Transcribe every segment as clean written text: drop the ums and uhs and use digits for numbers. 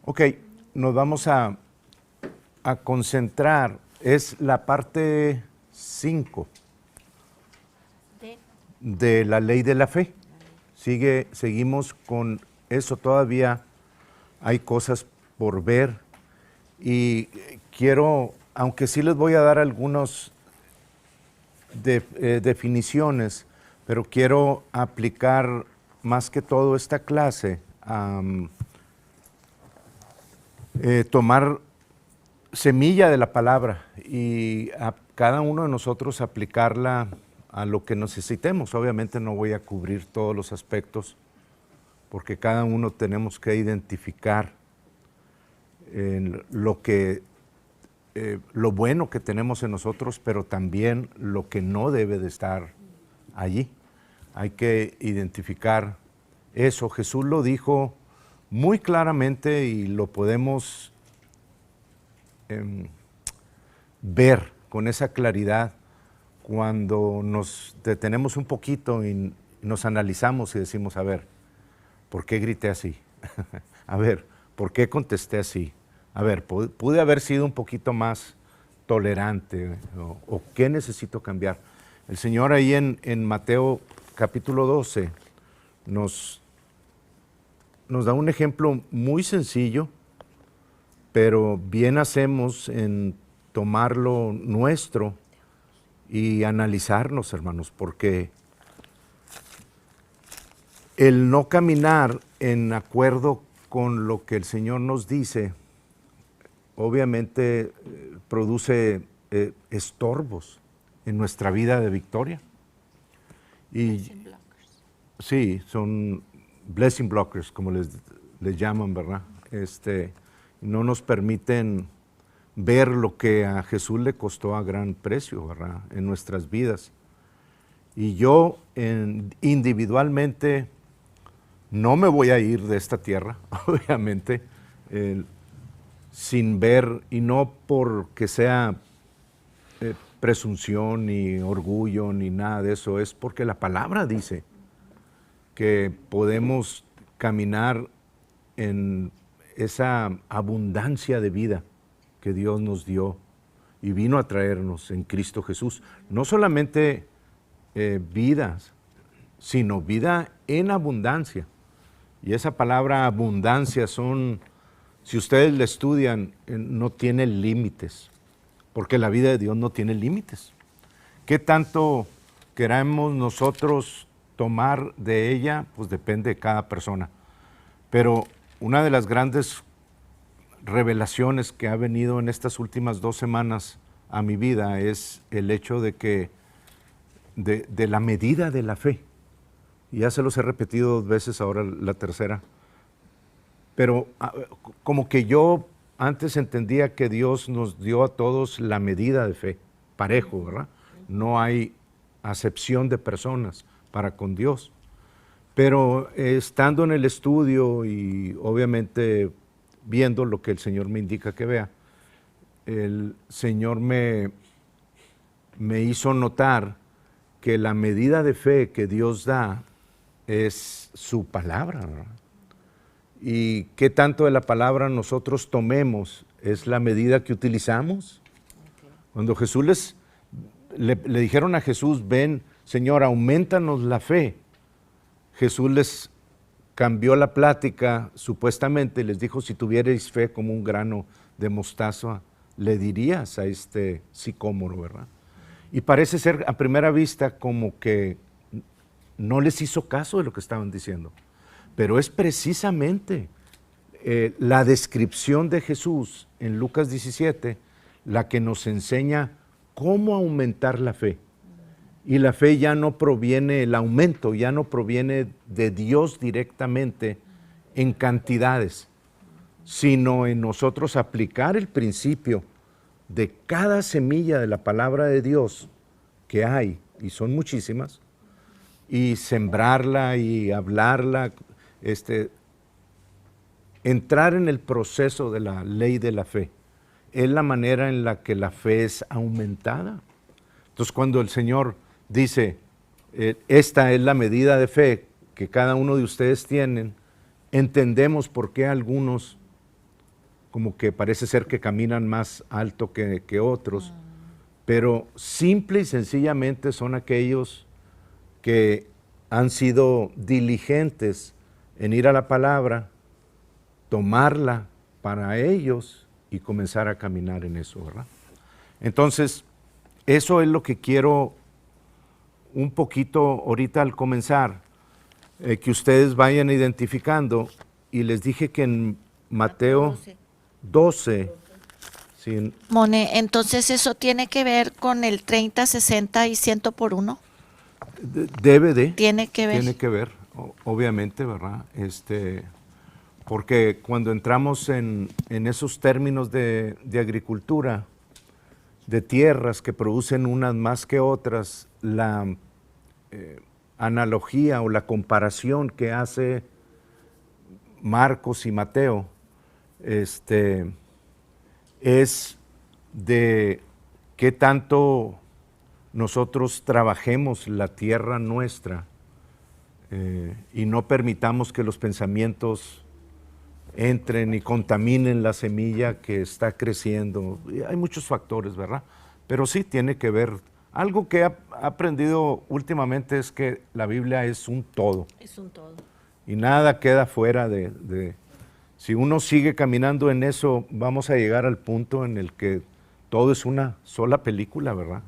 Ok, nos vamos a concentrar. Es la parte 5 de la ley de la fe. Seguimos con eso, todavía hay cosas por ver y quiero, aunque sí les voy a dar algunas definiciones, pero quiero aplicar más que todo esta clase a tomar semilla de la palabra y a cada uno de nosotros aplicarla a lo que necesitemos. Obviamente no voy a cubrir todos los aspectos porque cada uno tenemos que identificar lo bueno que tenemos en nosotros, pero también lo que no debe de estar allí. Hay que identificar eso. Jesús lo dijo muy claramente y lo podemos ver con esa claridad cuando nos detenemos un poquito y nos analizamos y decimos, a ver, ¿por qué grité así? A ver, ¿por qué contesté así? A ver, ¿pude haber sido un poquito más tolerante? ¿O qué necesito cambiar? El Señor ahí en Mateo capítulo 12 nos da un ejemplo muy sencillo, pero bien hacemos en tomarlo nuestro y analizarnos, hermanos, porque el no caminar en acuerdo con lo que el Señor nos dice, obviamente produce estorbos en nuestra vida de victoria. Y sí, son blessing blockers, como les llaman, ¿verdad? No nos permiten ver lo que a Jesús le costó a gran precio, ¿verdad? En nuestras vidas. Y yo individualmente no me voy a ir de esta tierra, obviamente, sin ver, y no porque sea presunción, ni orgullo, ni nada de eso, es porque la palabra dice que podemos caminar en esa abundancia de vida que Dios nos dio y vino a traernos en Cristo Jesús. No solamente vidas, sino vida en abundancia. Y esa palabra abundancia si ustedes la estudian, no tiene límites, porque la vida de Dios no tiene límites. ¿Qué tanto queramos nosotros tomar de ella? Pues depende de cada persona. Pero una de las grandes revelaciones que ha venido en estas últimas 2 semanas a mi vida es el hecho de que de la medida de la fe. Y ya se los he repetido 2 veces, ahora la tercera. Pero como que yo antes entendía que Dios nos dio a todos la medida de fe, parejo, ¿verdad? No hay acepción de personas para con Dios. Pero estando en el estudio y obviamente viendo lo que el Señor me indica que vea, el Señor me hizo notar que la medida de fe que Dios da es su palabra, ¿verdad? Y qué tanto de la palabra nosotros tomemos es la medida que utilizamos. Okay. Cuando Jesús le dijeron a Jesús, ven, Señor, aumentanos la fe. Jesús les cambió la plática, supuestamente, y les dijo, si tuvierais fe como un grano de mostaza, le dirías a este sicómoro, ¿verdad? Y parece ser a primera vista como que no les hizo caso de lo que estaban diciendo. Pero es precisamente la descripción de Jesús en Lucas 17 la que nos enseña cómo aumentar la fe. Y la fe ya no proviene, el aumento ya no proviene de Dios directamente en cantidades, sino en nosotros aplicar el principio de cada semilla de la palabra de Dios que hay, y son muchísimas, y sembrarla y hablarla, entrar en el proceso de la ley de la fe. Es la manera en la que la fe es aumentada. Entonces, cuando el Señor dice, esta es la medida de fe que cada uno de ustedes tienen, entendemos por qué algunos como que parece ser que caminan más alto que otros, pero simple y sencillamente son aquellos que han sido diligentes en ir a la palabra, tomarla para ellos y comenzar a caminar en eso, ¿verdad? Entonces, eso es lo que quiero un poquito ahorita al comenzar, que ustedes vayan identificando. Y les dije que en Mateo 12, sí, Mone, entonces eso tiene que ver con el 30, 60 y 100 por uno. debe de. Tiene que ver. Tiene que ver, obviamente, ¿verdad? Porque cuando entramos en esos términos de agricultura, de tierras que producen unas más que otras, la analogía o la comparación que hace Marcos y Mateo, es de qué tanto nosotros trabajemos la tierra nuestra y no permitamos que los pensamientos entren y contaminen la semilla que está creciendo. Y hay muchos factores, ¿verdad? Pero sí tiene que ver. Algo que he aprendido últimamente es que la Biblia es un todo. Es un todo. Y nada queda fuera de... Si uno sigue caminando en eso, vamos a llegar al punto en el que todo es una sola película, ¿verdad?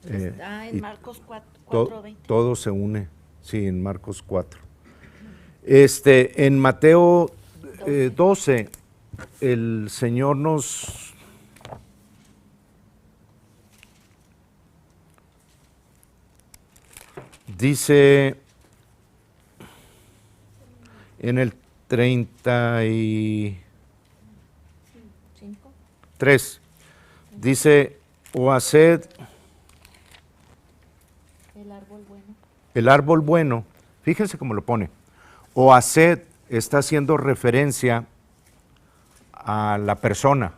Está en y Marcos 4:20. todo se une, sí, en Marcos 4. En Mateo 12, el Señor nos dice en el 33, dice, o haced el árbol bueno, fíjense cómo lo pone, o haced, está haciendo referencia a la persona,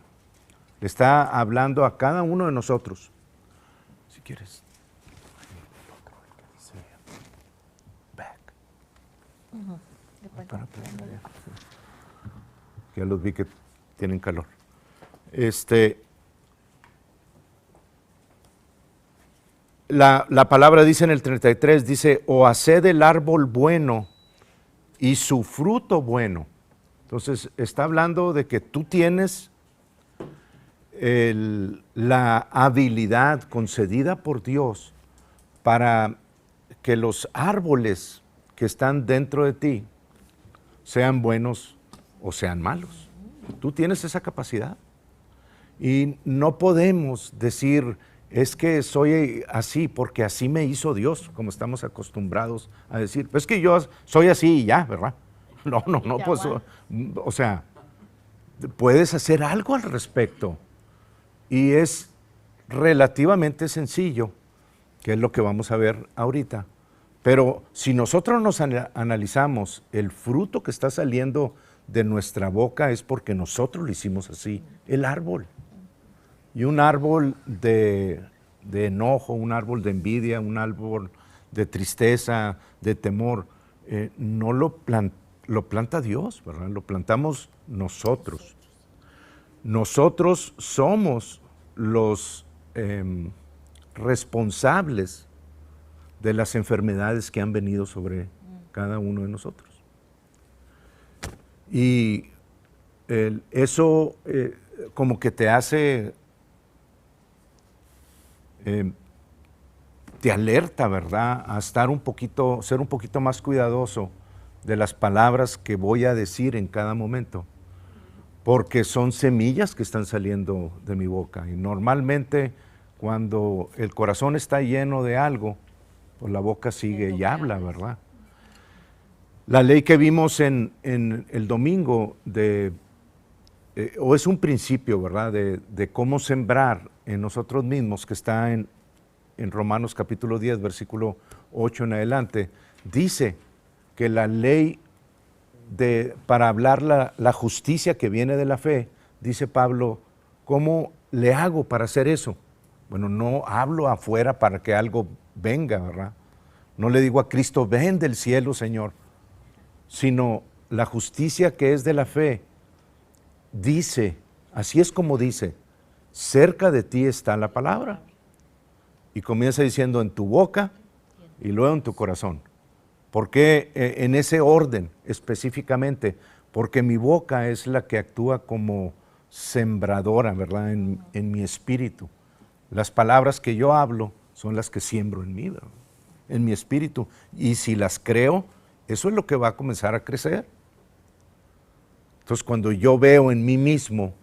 le está hablando a cada uno de nosotros. Si quieres. Ya los vi que tienen calor. La palabra dice en el 33, dice, o haced el árbol bueno y su fruto bueno. Entonces, está hablando de que tú tienes la habilidad concedida por Dios para que los árboles que están dentro de ti sean buenos o sean malos. Tú tienes esa capacidad. Y no podemos decir, es que soy así porque así me hizo Dios, como estamos acostumbrados a decir. Es que yo soy así y ya, ¿verdad? No, pues, o sea, puedes hacer algo al respecto. Y es relativamente sencillo, que es lo que vamos a ver ahorita. Pero si nosotros nos analizamos, el fruto que está saliendo de nuestra boca es porque nosotros lo hicimos así, el árbol. Y un árbol de enojo, un árbol de envidia, un árbol de tristeza, de temor, no lo planta Dios, ¿verdad? Lo plantamos nosotros. Nosotros somos los responsables de las enfermedades que han venido sobre cada uno de nosotros. Y eso como que te hace, te alerta, ¿verdad?, a estar ser un poquito más cuidadoso de las palabras que voy a decir en cada momento, porque son semillas que están saliendo de mi boca. Y normalmente cuando el corazón está lleno de algo, pues la boca sigue y habla, ¿verdad? La ley que vimos en el domingo, o es un principio, ¿verdad?, de cómo sembrar en nosotros mismos, que está en Romanos capítulo 10, versículo 8 en adelante, dice que la ley para hablar la justicia que viene de la fe, dice Pablo, ¿cómo le hago para hacer eso? Bueno, no hablo afuera para que algo venga, ¿verdad? No le digo a Cristo, ven del cielo, Señor, sino la justicia que es de la fe dice, así es como dice, cerca de ti está la palabra. Y comienza diciendo en tu boca y luego en tu corazón. ¿Por qué en ese orden específicamente? Porque mi boca es la que actúa como sembradora, ¿verdad? En mi espíritu. Las palabras que yo hablo son las que siembro en mí, ¿verdad? En mi espíritu. Y si las creo, eso es lo que va a comenzar a crecer. Entonces, cuando yo veo en mí mismo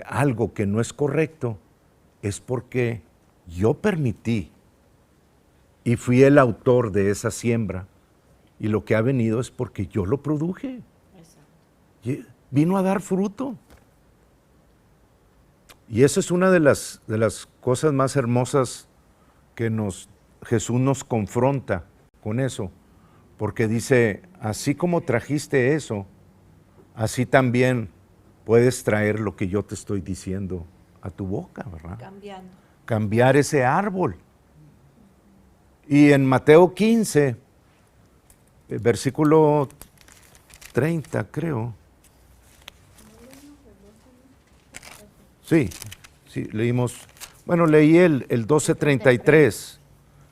algo que no es correcto, es porque yo permití y fui el autor de esa siembra. Y lo que ha venido es porque yo lo produje. Y vino a dar fruto. Y esa es una de las cosas más hermosas que Jesús nos confronta con eso. Porque dice, así como trajiste eso, así también puedes traer lo que yo te estoy diciendo a tu boca, ¿verdad? Cambiando. Cambiar ese árbol. Y en Mateo 15, versículo 30, creo. Sí, leímos. Bueno, leí el 12:33,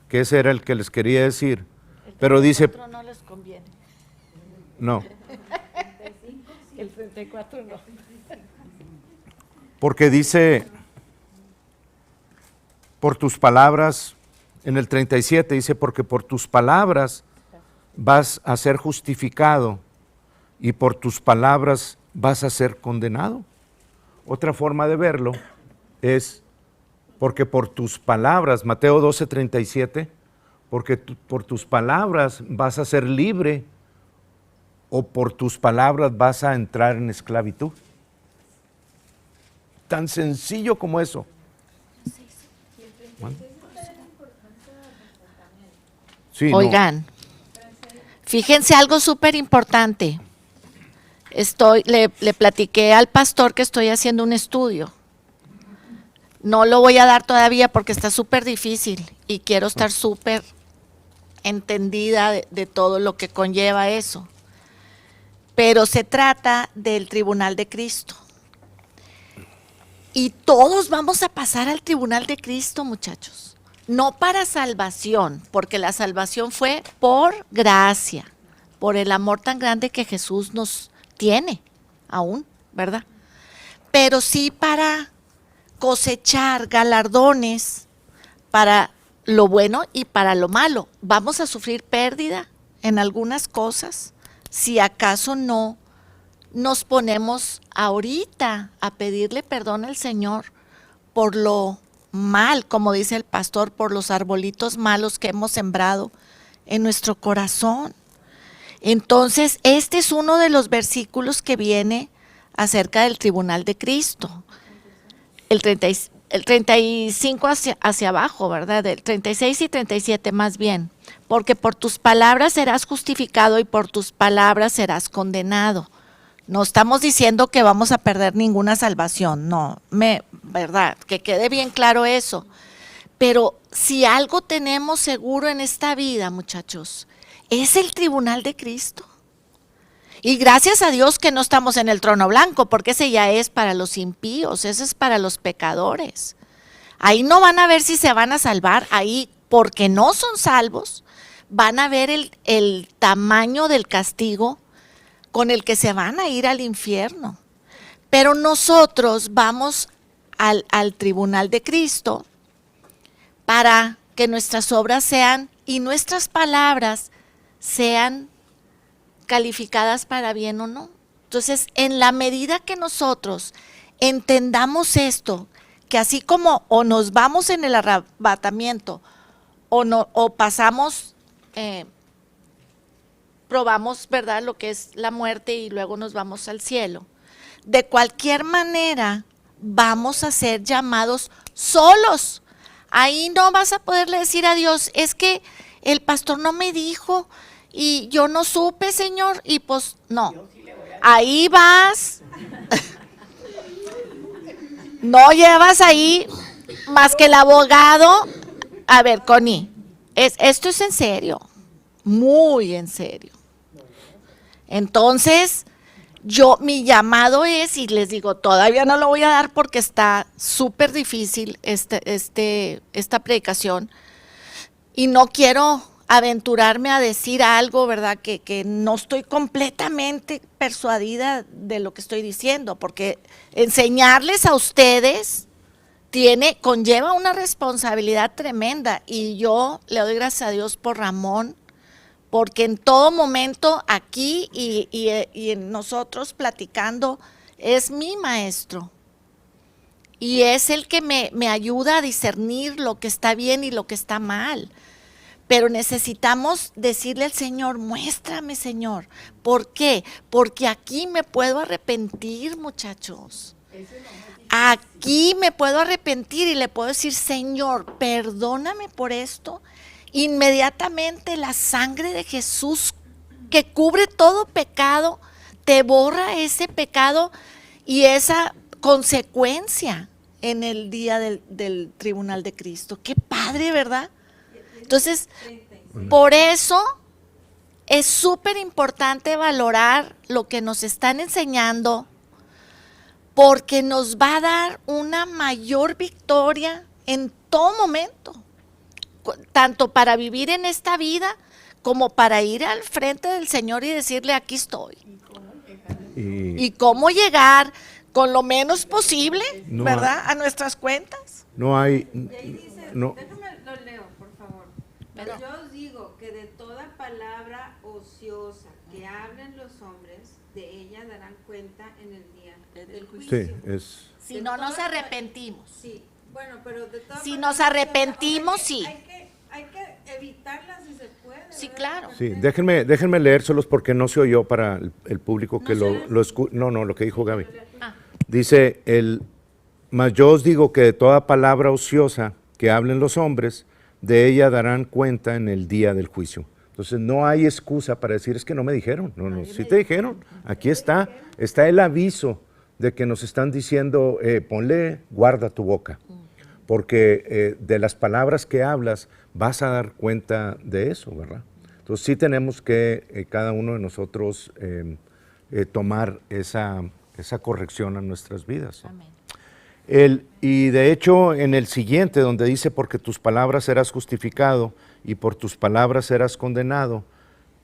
que ese era el que les quería decir. Pero dice. No les conviene. No. El 34 no. Porque dice, por tus palabras, en el 37 dice, porque por tus palabras vas a ser justificado y por tus palabras vas a ser condenado. Otra forma de verlo es, porque por tus palabras, Mateo 12:37, porque por tus palabras vas a ser libre o por tus palabras vas a entrar en esclavitud. Tan sencillo como eso. Sí, Oigan, fíjense algo súper importante. Le platiqué al pastor que estoy haciendo un estudio. No lo voy a dar todavía porque está súper difícil y quiero estar súper entendida de todo lo que conlleva eso. Pero se trata del tribunal de Cristo. Y todos vamos a pasar al tribunal de Cristo, muchachos. No para salvación, porque la salvación fue por gracia, por el amor tan grande que Jesús nos tiene aún, ¿verdad? Pero sí para cosechar galardones para lo bueno y para lo malo. Vamos a sufrir pérdida en algunas cosas si acaso no nos ponemos ahorita a pedirle perdón al Señor por lo mal, como dice el pastor, por los arbolitos malos que hemos sembrado en nuestro corazón. Entonces, este es uno de los versículos que viene acerca del tribunal de Cristo. El 35 hacia abajo, ¿verdad? El 36 y 37 más bien. Porque por tus palabras serás justificado y por tus palabras serás condenado. No estamos diciendo que vamos a perder ninguna salvación, no, ¿verdad? Que quede bien claro eso. Pero si algo tenemos seguro en esta vida, muchachos, es el tribunal de Cristo. Y gracias a Dios que no estamos en el trono blanco, porque ese ya es para los impíos, ese es para los pecadores. Ahí no van a ver si se van a salvar, ahí porque no son salvos, van a ver el tamaño del castigo con el que se van a ir al infierno. Pero nosotros vamos al tribunal de Cristo para que nuestras obras sean y nuestras palabras sean calificadas para bien o no. Entonces, en la medida que nosotros entendamos esto, que así como o nos vamos en el arrebatamiento o pasamos, probamos, ¿verdad?, lo que es la muerte y luego nos vamos al cielo. De cualquier manera, vamos a ser llamados solos. Ahí no vas a poderle decir a Dios, es que el pastor no me dijo y yo no supe, Señor, y pues no. Ahí vas. No llevas ahí más que el abogado. A ver, Connie, esto es en serio, muy en serio. Entonces, Mi llamado es, y les digo, todavía no lo voy a dar porque está súper difícil esta predicación, y no quiero aventurarme a decir algo, ¿verdad? Que no estoy completamente persuadida de lo que estoy diciendo, porque enseñarles a ustedes conlleva una responsabilidad tremenda, y yo le doy gracias a Dios por Ramón, porque en todo momento aquí y en nosotros platicando es mi maestro, y es el que me ayuda a discernir lo que está bien y lo que está mal. Pero necesitamos decirle al Señor, muéstrame, Señor. ¿Por qué? Porque aquí me puedo arrepentir, muchachos. Aquí me puedo arrepentir y le puedo decir, Señor, perdóname por esto. Inmediatamente la sangre de Jesús, que cubre todo pecado, te borra ese pecado y esa consecuencia en el día del tribunal de Cristo. Qué padre, ¿verdad? Entonces, por eso es súper importante valorar lo que nos están enseñando, porque nos va a dar una mayor victoria en todo momento, tanto para vivir en esta vida como para ir al frente del Señor y decirle, aquí estoy. Y cómo llegar con lo menos posible, no, ¿verdad? A nuestras cuentas. No hay... Y ahí dice, no. déjame lo leo, por favor. Pero yo os digo que de toda palabra ociosa que hablen los hombres, de ella darán cuenta en el día del juicio. Sí, es... Si no nos arrepentimos. Sí, bueno, pero de todas Si nos arrepentimos, sí. Hay que evitarla si se puede. Sí, ¿verdad? claro. Sí, déjenme leérselos porque no se oyó para el público que lo escucha. No, lo que dijo Gaby. Dice, mas yo os digo que de toda palabra ociosa que hablen los hombres, de ella darán cuenta en el día del juicio. Entonces no hay excusa para decir, es que no me dijeron. No, sí te dijeron. Aquí está el aviso de que nos están diciendo, ponle, guarda tu boca. Porque de las palabras que hablas vas a dar cuenta de eso, ¿verdad? Entonces sí tenemos que cada uno de nosotros tomar esa corrección a nuestras vidas. Amén. Y de hecho en el siguiente donde dice, porque tus palabras serás justificado y por tus palabras serás condenado,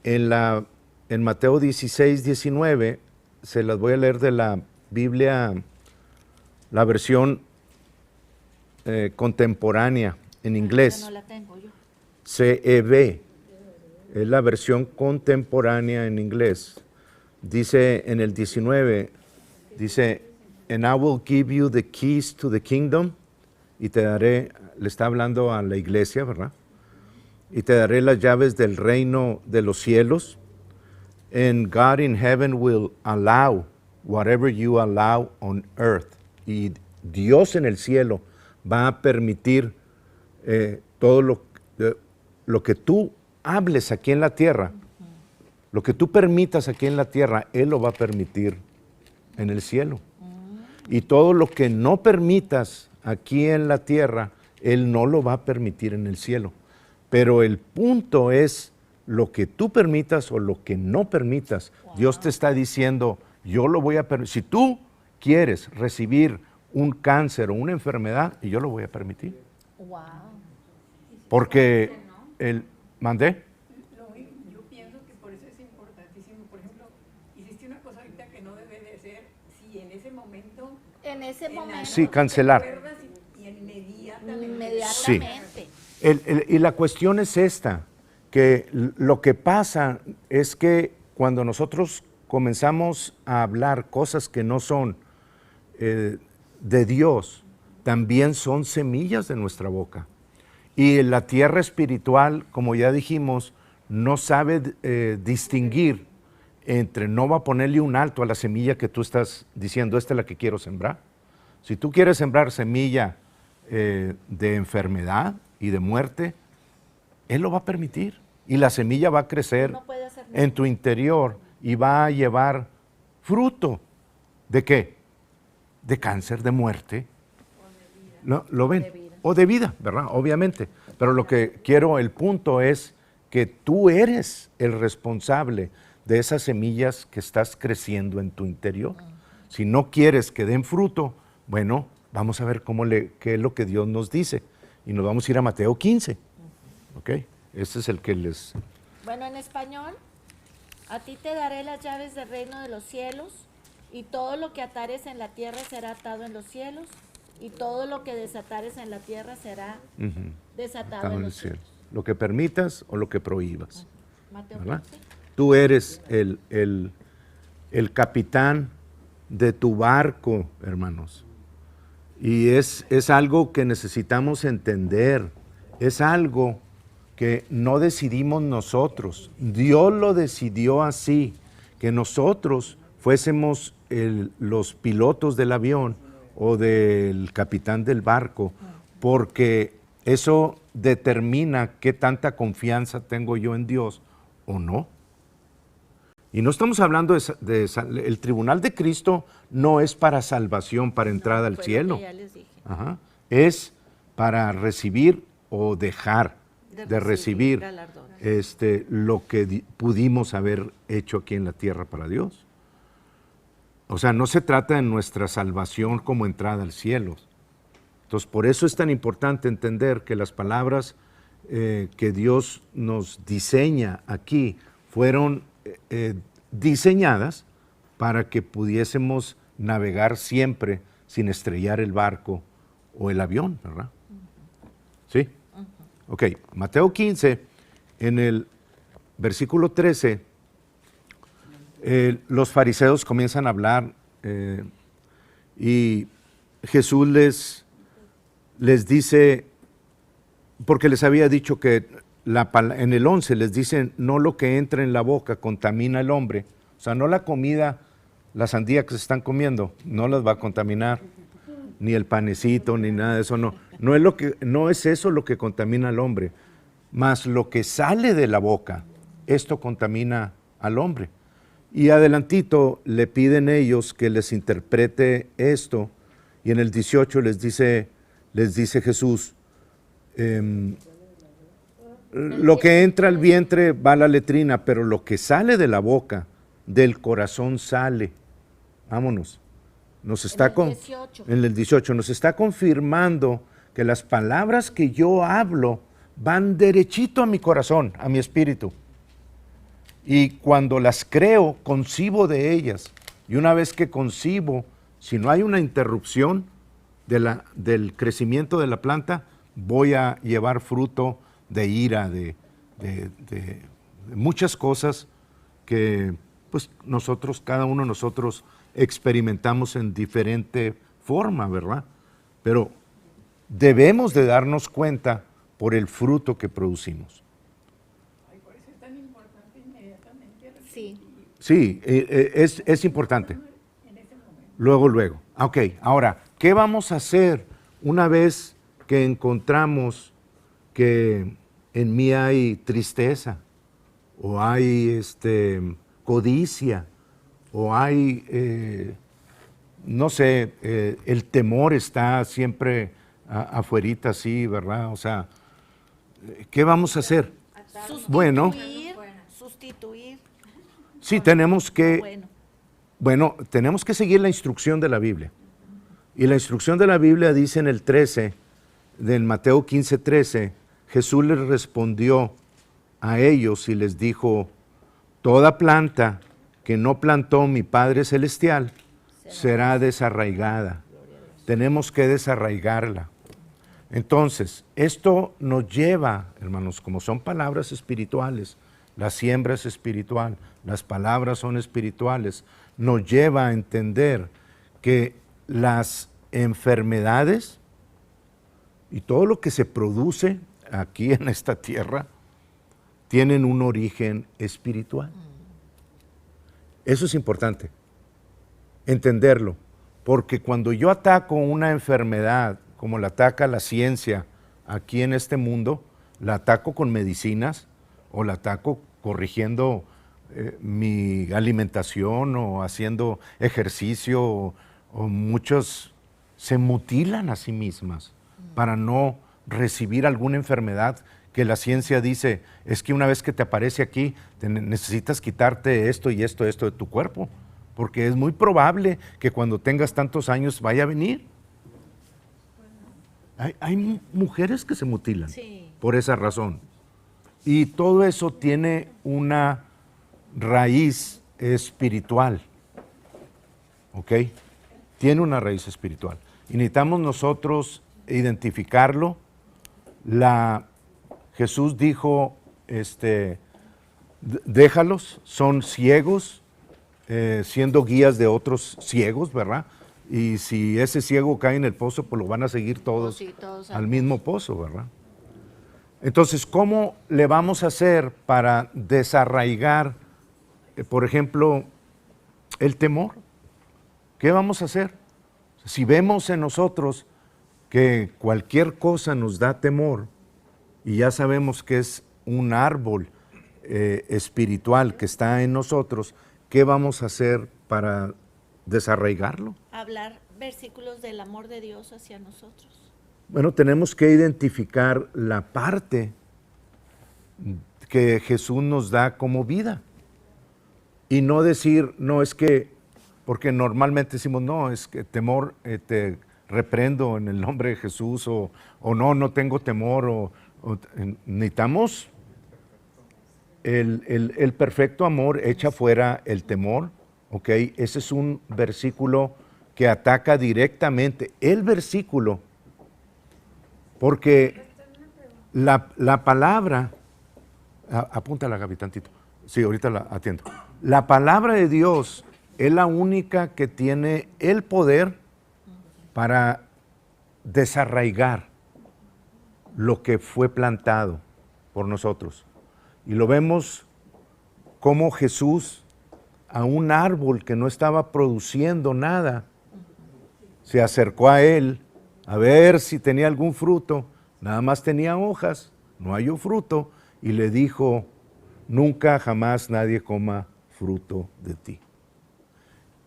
en Mateo 16, 19, se las voy a leer de la Biblia, la versión contemporánea en inglés. No la tengo yo. CEV, es la versión contemporánea en inglés. Dice en el 19, dice, and I will give you the keys to the kingdom, y te daré, le está hablando a la iglesia, ¿verdad? Y te daré las llaves del reino de los cielos, and God in heaven will allow whatever you allow on earth. Y Dios en el cielo va a permitir todo lo que tú hables aquí en la tierra, lo que tú permitas aquí en la tierra, Él lo va a permitir en el cielo. Y todo lo que no permitas aquí en la tierra, Él no lo va a permitir en el cielo. Pero el punto es lo que tú permitas o lo que no permitas. Wow. Dios te está diciendo, yo lo voy a permitir. Si tú quieres recibir un cáncer o una enfermedad, y yo lo voy a permitir. Wow. Porque ¿mandé? Yo pienso que por eso es importantísimo. Por ejemplo, hiciste una cosa ahorita que no debe de ser, si en ese momento... Sí, cancelar. Y inmediatamente. Sí. Y la cuestión es esta, que lo que pasa es que cuando nosotros comenzamos a hablar cosas que no son de Dios, también son semillas de nuestra boca. Y la tierra espiritual, como ya dijimos, no sabe distinguir entre, no va a ponerle un alto a la semilla que tú estás diciendo, esta es la que quiero sembrar. Si tú quieres sembrar semilla de enfermedad y de muerte, Él lo va a permitir. Y la semilla va a crecer en tu interior y va a llevar fruto. ¿De qué? De cáncer, de muerte. ¿No? ¿Lo ven? O de vida, ¿verdad? Obviamente. Pero lo que quiero, el punto es que tú eres el responsable de esas semillas que estás creciendo en tu interior. Si no quieres que den fruto, bueno, vamos a ver qué es lo que Dios nos dice. Y nos vamos a ir a Mateo 15. ¿Ok? Ese es el que les... Bueno, en español, a ti te daré las llaves del reino de los cielos, y todo lo que atares en la tierra será atado en los cielos, y todo lo que desatares en la tierra será desatado Atado en en los el cielo. cielos. Lo que permitas o lo que prohíbas. Mateo ¿Verdad? 15. Tú eres el capitán de tu barco, hermanos. Y es algo que necesitamos entender. Es algo que no decidimos nosotros. Dios lo decidió así, que nosotros fuésemos los pilotos del avión o del capitán del barco, porque eso determina qué tanta confianza tengo yo en Dios o no. Y no estamos hablando el tribunal de Cristo no es para salvación, para entrada al Fue lo cielo. que ya les dije. Ajá. Es para recibir o dejar de recibir galardones. lo que pudimos haber hecho aquí en la tierra para Dios. O sea, no se trata de nuestra salvación como entrada al cielo. Entonces, por eso es tan importante entender que las palabras que Dios nos diseña aquí fueron diseñadas para que pudiésemos navegar siempre sin estrellar el barco o el avión, ¿verdad? ¿Sí? Ok, Mateo 15, en el versículo 13, los fariseos comienzan a hablar y Jesús les dice, porque les había dicho que en el 11 les dicen, no lo que entra en la boca contamina al hombre, o sea, no la comida, la sandía que se están comiendo, no las va a contaminar, ni el panecito, ni nada de eso, no es eso lo que contamina al hombre, mas lo que sale de la boca, esto contamina al hombre. Y adelantito le piden ellos que les interprete esto, y en el 18 les dice Jesús, lo que entra al vientre va a la letrina, pero lo que sale de la boca, del corazón sale. Vámonos. En el 18 nos está confirmando que las palabras que yo hablo van derechito a mi corazón, a mi espíritu. Y cuando las creo, concibo de ellas. Y una vez que concibo, si no hay una interrupción del crecimiento de la planta, voy a llevar fruto de ira, de muchas cosas que pues cada uno de nosotros experimentamos en diferente forma, ¿verdad? Pero debemos de darnos cuenta por el fruto que producimos. Ay, por eso es tan importante inmediatamente Sí. Sí, es importante. en ese momento. Luego. Ok, ahora, ¿qué vamos a hacer una vez que encontramos que en mí hay tristeza, o hay codicia, o hay, no sé, el temor está siempre afuerita así, ¿verdad? O sea, ¿qué vamos a hacer? Bueno, Sustituir. sí, tenemos que, Bueno, tenemos que seguir la instrucción de la Biblia. Y la instrucción de la Biblia dice en el 13, del Mateo 15, 13, Jesús les respondió a ellos y les dijo, toda planta que no plantó mi Padre Celestial será desarraigada. Tenemos que desarraigarla. Entonces, esto nos lleva, hermanos, como son palabras espirituales, la siembra es espiritual, las palabras son espirituales, nos lleva a entender que las enfermedades y todo lo que se produce aquí en esta tierra tienen un origen espiritual. Eso es importante, entenderlo, porque cuando yo ataco una enfermedad como la ataca la ciencia aquí en este mundo, la ataco con medicinas o la ataco corrigiendo mi alimentación o haciendo ejercicio o muchos se mutilan a sí mismas para no recibir alguna enfermedad que la ciencia dice, es que una vez que te aparece aquí, necesitas quitarte esto y esto de tu cuerpo, porque es muy probable que cuando tengas tantos años vaya a venir. Hay mujeres que se mutilan por esa razón. Y todo eso tiene una raíz espiritual. ¿Ok? Tiene una raíz espiritual. Y necesitamos nosotros identificarlo. Jesús dijo, déjalos, son ciegos, siendo guías de otros ciegos, ¿verdad? Y si ese ciego cae en el pozo, pues lo van a seguir todos, todos al mismo pozo, ¿verdad? Entonces, ¿cómo le vamos a hacer para desarraigar, por ejemplo, el temor? ¿Qué vamos a hacer? Si vemos en nosotros que cualquier cosa nos da temor, y ya sabemos que es un árbol espiritual que está en nosotros, ¿qué vamos a hacer para desarraigarlo? Hablar versículos del amor de Dios hacia nosotros. Bueno, tenemos que identificar la parte que Jesús nos da como vida y no decir, no, es que, porque normalmente decimos, no, es que temor, te reprendo en el nombre de Jesús, o no tengo temor, necesitamos el perfecto amor echa fuera el temor, ¿ok? Ese es un versículo que ataca directamente el versículo, porque la palabra, apúntala, Gaby, tantito. Sí, ahorita la atiendo. La palabra de Dios es la única que tiene el poder para desarraigar lo que fue plantado por nosotros. Y lo vemos como Jesús a un árbol que no estaba produciendo nada, se acercó a él a ver si tenía algún fruto, nada más tenía hojas, no halló fruto, y le dijo, nunca jamás nadie coma fruto de ti.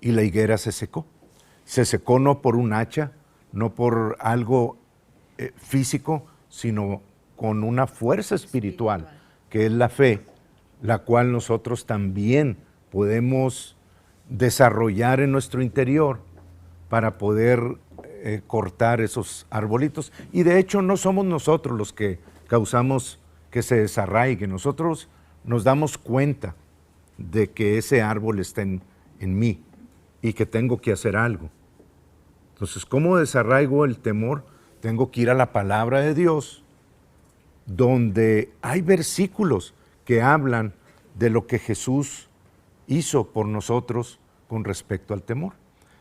Y la higuera se secó no por un hacha, no por algo físico, sino con una fuerza espiritual, que es la fe, la cual nosotros también podemos desarrollar en nuestro interior para poder cortar esos arbolitos. Y de hecho no somos nosotros los que causamos que se desarraigue, nosotros nos damos cuenta de que ese árbol está en mí y que tengo que hacer algo. Entonces, ¿cómo desarraigo el temor? Tengo que ir a la palabra de Dios, donde hay versículos que hablan de lo que Jesús hizo por nosotros con respecto al temor.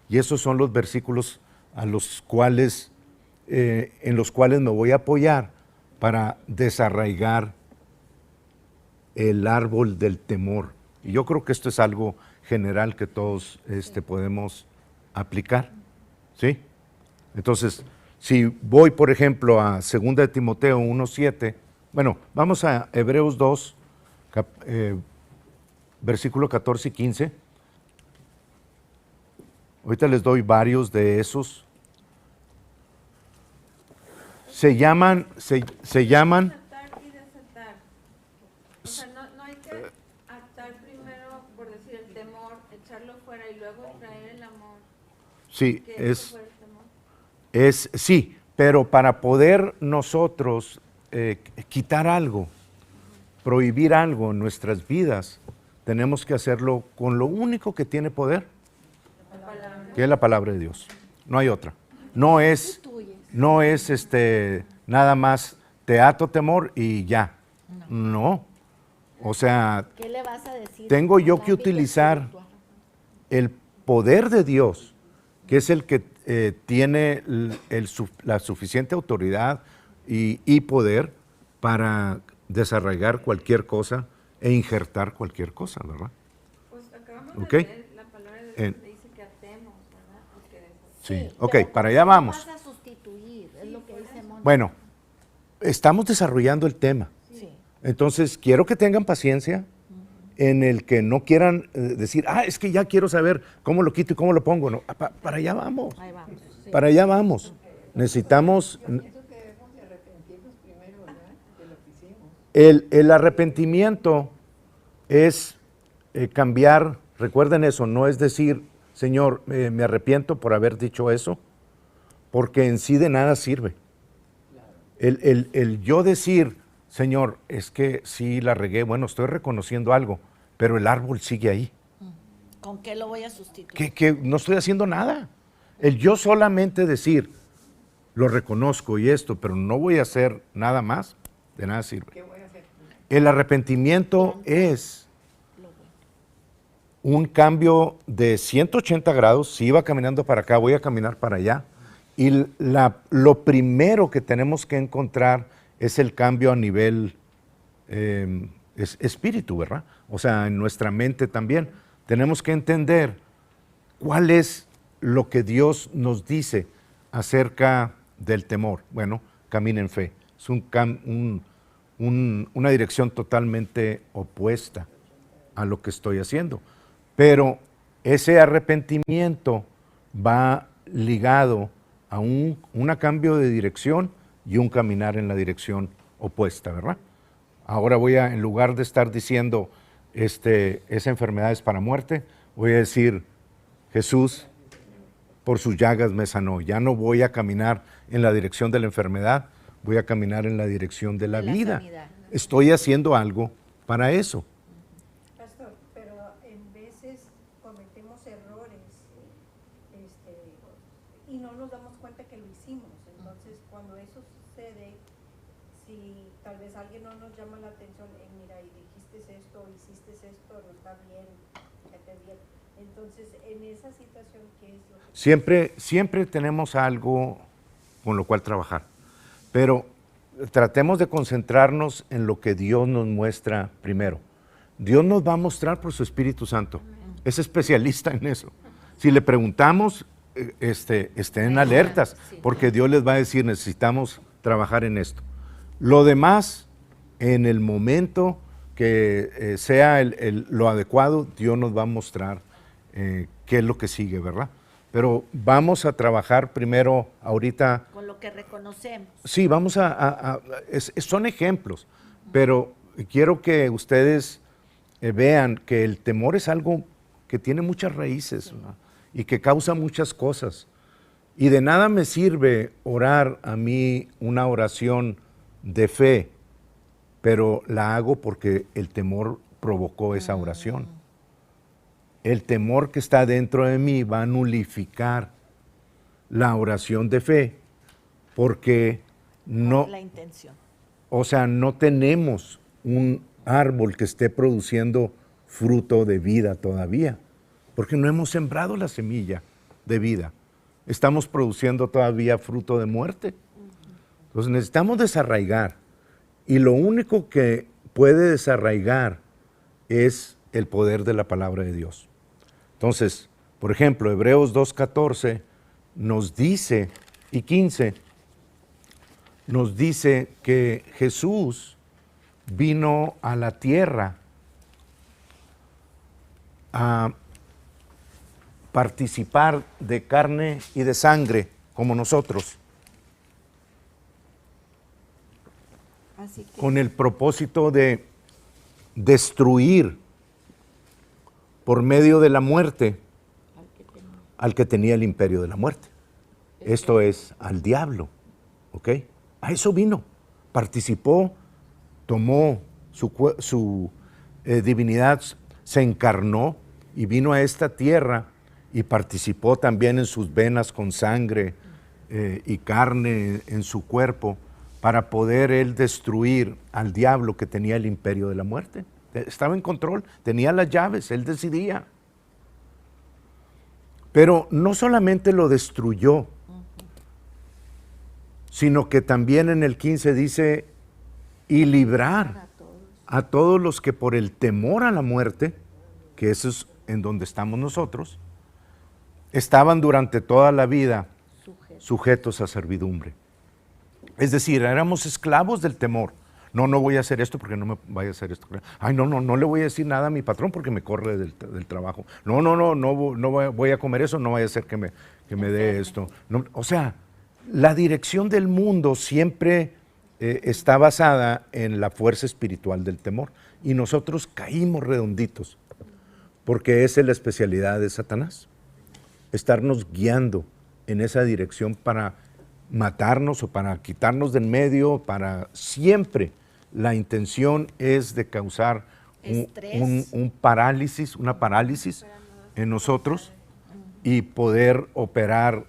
Y esos son los versículos en los cuales me voy a apoyar para desarraigar el árbol del temor. Y yo creo que esto es algo general que todos podemos aplicar, ¿sí? Entonces, si voy, por ejemplo, a 2 de Timoteo 1:7, bueno, vamos a Hebreos 2, versículo 14 y 15. Ahorita les doy varios de esos. Se llaman Atar y desatar. O sea, no hay que atar primero, por decir, el temor, echarlo fuera y luego traer el amor. sí, Que eso fuera el temor. sí, pero para poder nosotros quitar algo, prohibir algo en nuestras vidas, tenemos que hacerlo con lo único que tiene poder, que es la palabra de Dios. No hay otra. No es nada más te ato temor y ya. No. O sea, ¿Qué le vas a decir? tengo yo que utilizar el poder de Dios, que es el que tiene la suficiente autoridad y poder para desarraigar cualquier cosa e injertar cualquier cosa, ¿verdad? Pues acabamos ¿Ok? de leer la palabra de Dios que dice que atemos, ¿verdad? Y que desatemos. Sí. Ok, para allá vamos. Vas a sustituir, es lo que dice Mónica. Bueno, estamos desarrollando el tema. Sí. Entonces, quiero que tengan paciencia en el que no quieran decir, es que ya quiero saber cómo lo quito y cómo lo pongo. No, para allá vamos. Ahí vamos. Sí. Para allá vamos. Necesitamos, Yo pienso que debemos de arrepentirnos primero, ¿verdad? De lo que hicimos. El arrepentimiento es cambiar, recuerden eso, no es decir, Señor, me arrepiento por haber dicho eso, porque en sí de nada sirve. El yo decir, Señor, es que sí la regué, bueno, estoy reconociendo algo, pero el árbol sigue ahí. ¿Con qué lo voy a sustituir? Que no estoy haciendo nada. El yo solamente decir, lo reconozco y esto, pero no voy a hacer nada más, de nada sirve. ¿Qué voy a hacer? El arrepentimiento es un cambio de 180 grados. Si iba caminando para acá, voy a caminar para allá. Y lo primero que tenemos que encontrar es el cambio a nivel espíritu, ¿verdad? O sea, en nuestra mente también. Tenemos que entender cuál es lo que Dios nos dice acerca del temor. Bueno, camina en fe. Es una dirección totalmente opuesta a lo que estoy haciendo. Pero ese arrepentimiento va ligado a un cambio de dirección y un caminar en la dirección opuesta, ¿verdad? Ahora en lugar de estar diciendo, esa enfermedad es para muerte, voy a decir, Jesús, por sus llagas me sanó. Ya no voy a caminar en la dirección de la enfermedad, voy a caminar en la dirección de la vida. Sanidad. Estoy haciendo algo para eso. Pastor, pero en veces cometemos errores y no nos damos cuenta que lo hicimos. Entonces, cuando eso sucede, si tal vez alguien no nos llama la atención, mira, y dijiste esto, hiciste esto, no está bien, fíjate bien. Entonces, en esa situación, ¿qué es lo que... Siempre tenemos algo con lo cual trabajar, pero tratemos de concentrarnos en lo que Dios nos muestra primero. Dios nos va a mostrar por su Espíritu Santo. Es especialista en eso. Si le preguntamos, estén alertas, porque Dios les va a decir, necesitamos trabajar en esto. Lo demás, en el momento que sea lo adecuado, Dios nos va a mostrar qué es lo que sigue, ¿verdad? Pero vamos a trabajar primero ahorita. Con lo que reconocemos. Sí, son ejemplos, pero quiero que ustedes vean que el temor es algo que tiene muchas raíces, ¿no? Y que causa muchas cosas. Y de nada me sirve orar a mí una oración de fe, pero la hago porque el temor provocó esa oración. El temor que está dentro de mí va a nulificar la oración de fe, porque no, La intención. o sea, no tenemos un árbol que esté produciendo fruto de vida todavía, porque no hemos sembrado la semilla de vida. Estamos produciendo todavía fruto de muerte. Entonces necesitamos desarraigar, y lo único que puede desarraigar es el poder de la palabra de Dios. Entonces, por ejemplo, Hebreos 2:14 nos dice, y 15, nos dice que Jesús vino a la tierra a participar de carne y de sangre como nosotros, Así que, con el propósito de destruir por medio de la muerte al que tenía el imperio de la muerte. Esto es al diablo, ¿ok? A eso vino, participó, tomó su divinidad, se encarnó y vino a esta tierra y participó también en sus venas con sangre y carne en su cuerpo para poder él destruir al diablo que tenía el imperio de la muerte. Estaba en control, tenía las llaves, él decidía. Pero no solamente lo destruyó, sino que también en el 15 dice, y librar a todos los que por el temor a la muerte, que eso es en donde estamos nosotros, estaban durante toda la vida sujetos a servidumbre. Es decir, éramos esclavos del temor. No voy a hacer esto porque no me vaya a hacer esto. Ay, no le voy a decir nada a mi patrón porque me corre del trabajo. No voy a comer eso, no vaya a ser que me dé esto. No, o sea, la dirección del mundo siempre está basada en la fuerza espiritual del temor. Y nosotros caímos redonditos, porque esa es la especialidad de Satanás, estarnos guiando en esa dirección para matarnos o para quitarnos del medio, para siempre. La intención es de causar un parálisis, una parálisis en nosotros y poder operar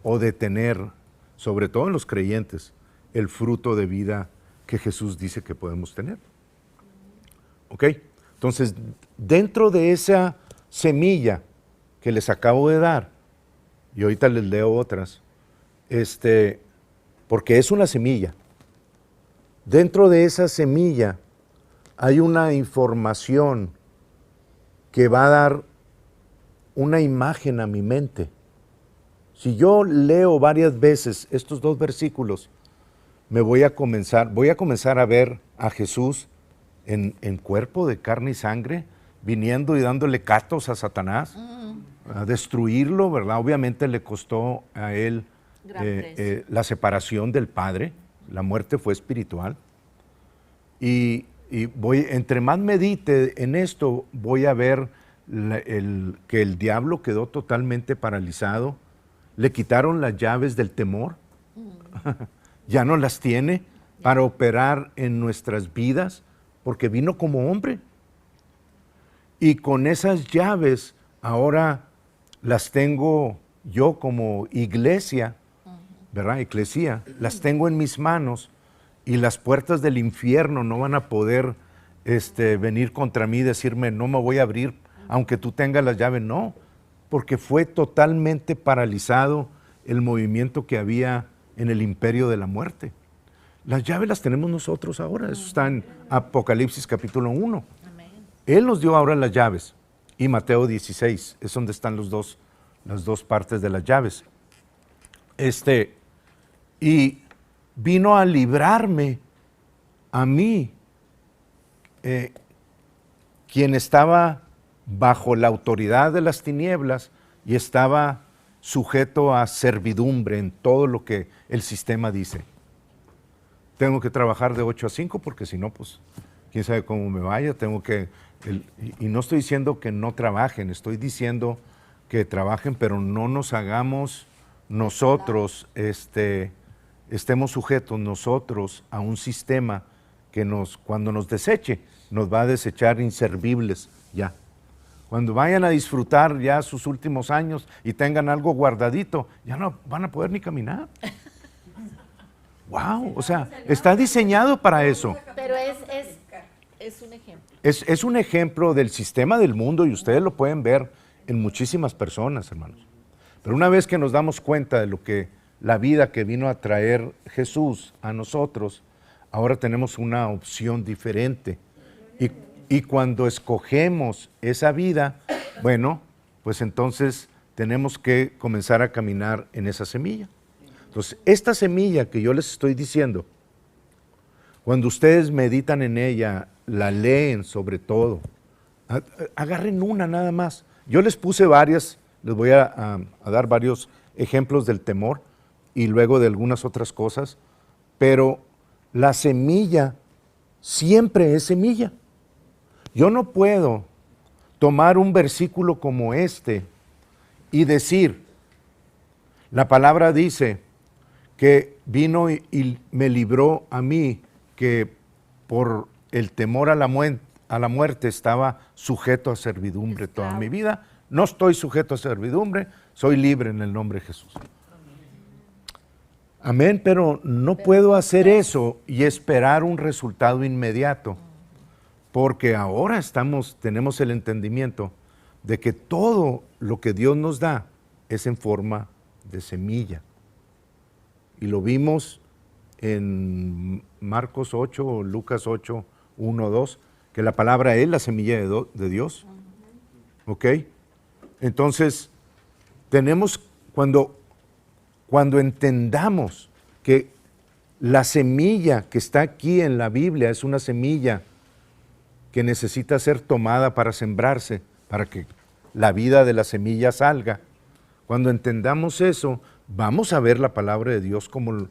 o detener, sobre todo en los creyentes, el fruto de vida que Jesús dice que podemos tener. ¿Ok? Entonces, dentro de esa semilla que les acabo de dar, y ahorita les leo otras, porque es una semilla. Dentro de esa semilla hay una información que va a dar una imagen a mi mente. Si yo leo varias veces estos 2 versículos, voy a comenzar a ver a Jesús en cuerpo de carne y sangre, viniendo y dándole catos a Satanás, a destruirlo, ¿verdad? Obviamente le costó a él la separación del Padre, la muerte fue espiritual. Y entre más medite en esto, voy a ver que el diablo quedó totalmente paralizado, le quitaron las llaves del temor, ya no las tiene para operar en nuestras vidas, porque vino como hombre. Y con esas llaves ahora las tengo yo como iglesia, ¿verdad? Eclesía, las tengo en mis manos y las puertas del infierno no van a poder venir contra mí y decirme, no me voy a abrir, aunque tú tengas las llaves. No, porque fue totalmente paralizado el movimiento que había en el imperio de la muerte. Las llaves las tenemos nosotros ahora, eso está en Apocalipsis capítulo 1. Amén. Él nos dio ahora las llaves. Y Mateo 16, es donde están las dos partes de las llaves. Y vino a librarme a mí, quien estaba bajo la autoridad de las tinieblas y estaba sujeto a servidumbre en todo lo que el sistema dice. Tengo que trabajar de 8 a 5 porque si no, pues, quién sabe cómo me vaya. Y no estoy diciendo que no trabajen, estoy diciendo que trabajen, pero no nos hagamos nosotros, estemos sujetos nosotros a un sistema que cuando nos deseche, nos va a desechar inservibles ya. Cuando vayan a disfrutar ya sus últimos años y tengan algo guardadito, ya no van a poder ni caminar. Wow, o sea, está diseñado para eso. Pero es un ejemplo. Es un ejemplo del sistema del mundo y ustedes lo pueden ver en muchísimas personas, hermanos. Pero una vez que nos damos cuenta de lo que la vida que vino a traer Jesús a nosotros, ahora tenemos una opción diferente. Y cuando escogemos esa vida, bueno, pues entonces tenemos que comenzar a caminar en esa semilla. Entonces, esta semilla que yo les estoy diciendo, cuando ustedes meditan en ella, la leen sobre todo, agarren una nada más. Yo les puse varias, les voy a dar varios ejemplos del temor y luego de algunas otras cosas, pero la semilla siempre es semilla. Yo no puedo tomar un versículo como este y decir, la palabra dice que vino y me libró a mí, que por el temor a la muerte estaba sujeto a servidumbre toda mi vida. No estoy sujeto a servidumbre, soy libre en el nombre de Jesús. Amén, pero no puedo hacer eso y esperar un resultado inmediato, porque ahora tenemos el entendimiento de que todo lo que Dios nos da es en forma de semilla. Y lo vimos en Marcos 8 o Lucas 8, 1, 2, que la palabra es la semilla de Dios. ¿Ok? Entonces, tenemos, cuando entendamos que la semilla que está aquí en la Biblia es una semilla que necesita ser tomada para sembrarse, para que la vida de la semilla salga. Cuando entendamos eso, vamos a ver la palabra de Dios como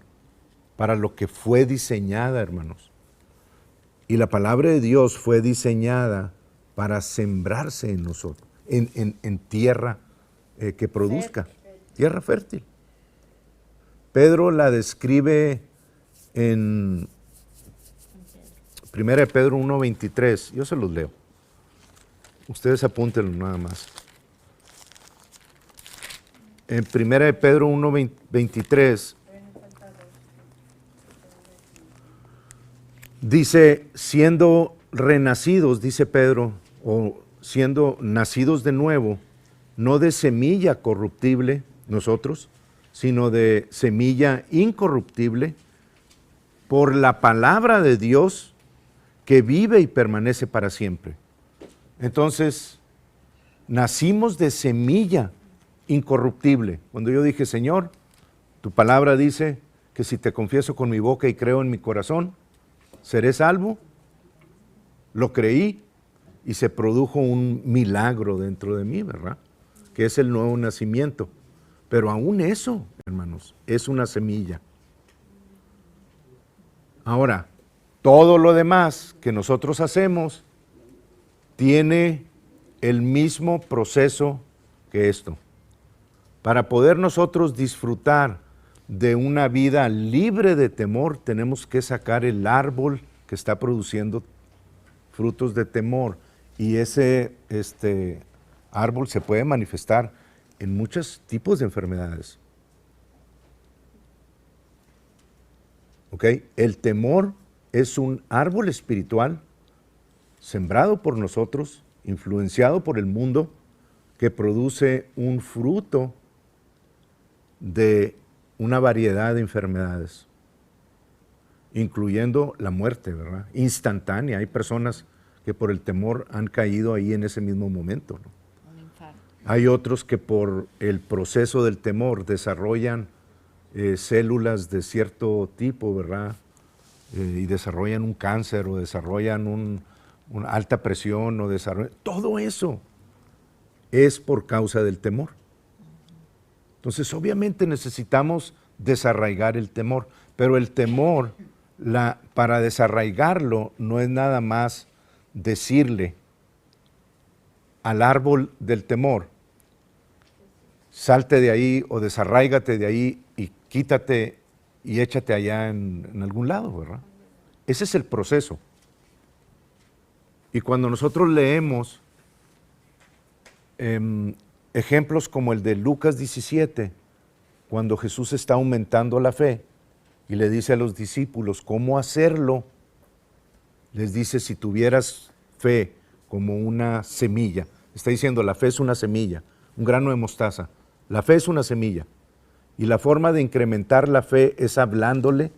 para lo que fue diseñada, hermanos. Y la palabra de Dios fue diseñada para sembrarse en nosotros, en tierra que produzca, tierra fértil. Pedro la describe en 1 Pedro 1:23, yo se los leo. Ustedes apúntenlo nada más. En 1 Pedro 1:23 dice, siendo renacidos, dice Pedro, o siendo nacidos de nuevo, no de semilla corruptible, nosotros, sino de semilla incorruptible, por la palabra de Dios que vive y permanece para siempre. Entonces, nacimos de semilla incorruptible. Cuando yo dije, Señor, tu palabra dice que si te confieso con mi boca y creo en mi corazón, seré salvo. Lo creí y se produjo un milagro dentro de mí, ¿verdad? Que es el nuevo nacimiento. Pero aún eso, hermanos, es una semilla. Ahora, todo lo demás que nosotros hacemos tiene el mismo proceso que esto. Para poder nosotros disfrutar de una vida libre de temor, tenemos que sacar el árbol que está produciendo frutos de temor. Y ese árbol se puede manifestar en muchos tipos de enfermedades. ¿Ok? El temor es un árbol espiritual sembrado por nosotros, influenciado por el mundo, que produce un fruto de una variedad de enfermedades, incluyendo la muerte, ¿verdad? Instantánea. Hay personas que por el temor han caído ahí en ese mismo momento, ¿no? Hay otros que por el proceso del temor desarrollan células de cierto tipo, ¿verdad? Y desarrollan un cáncer o desarrollan una alta presión o desarrollan... Todo eso es por causa del temor. Entonces, obviamente necesitamos desarraigar el temor, pero el temor, para desarraigarlo, no es nada más decirle al árbol del temor, salte de ahí o desarráigate de ahí y quítate y échate allá en algún lado, ¿verdad? Ese es el proceso. Y cuando nosotros leemos ejemplos como el de Lucas 17, cuando Jesús está aumentando la fe y le dice a los discípulos cómo hacerlo, les dice, si tuvieras fe como una semilla, está diciendo, la fe es una semilla, un grano de mostaza, la fe es una semilla, y la forma de incrementar la fe es hablándole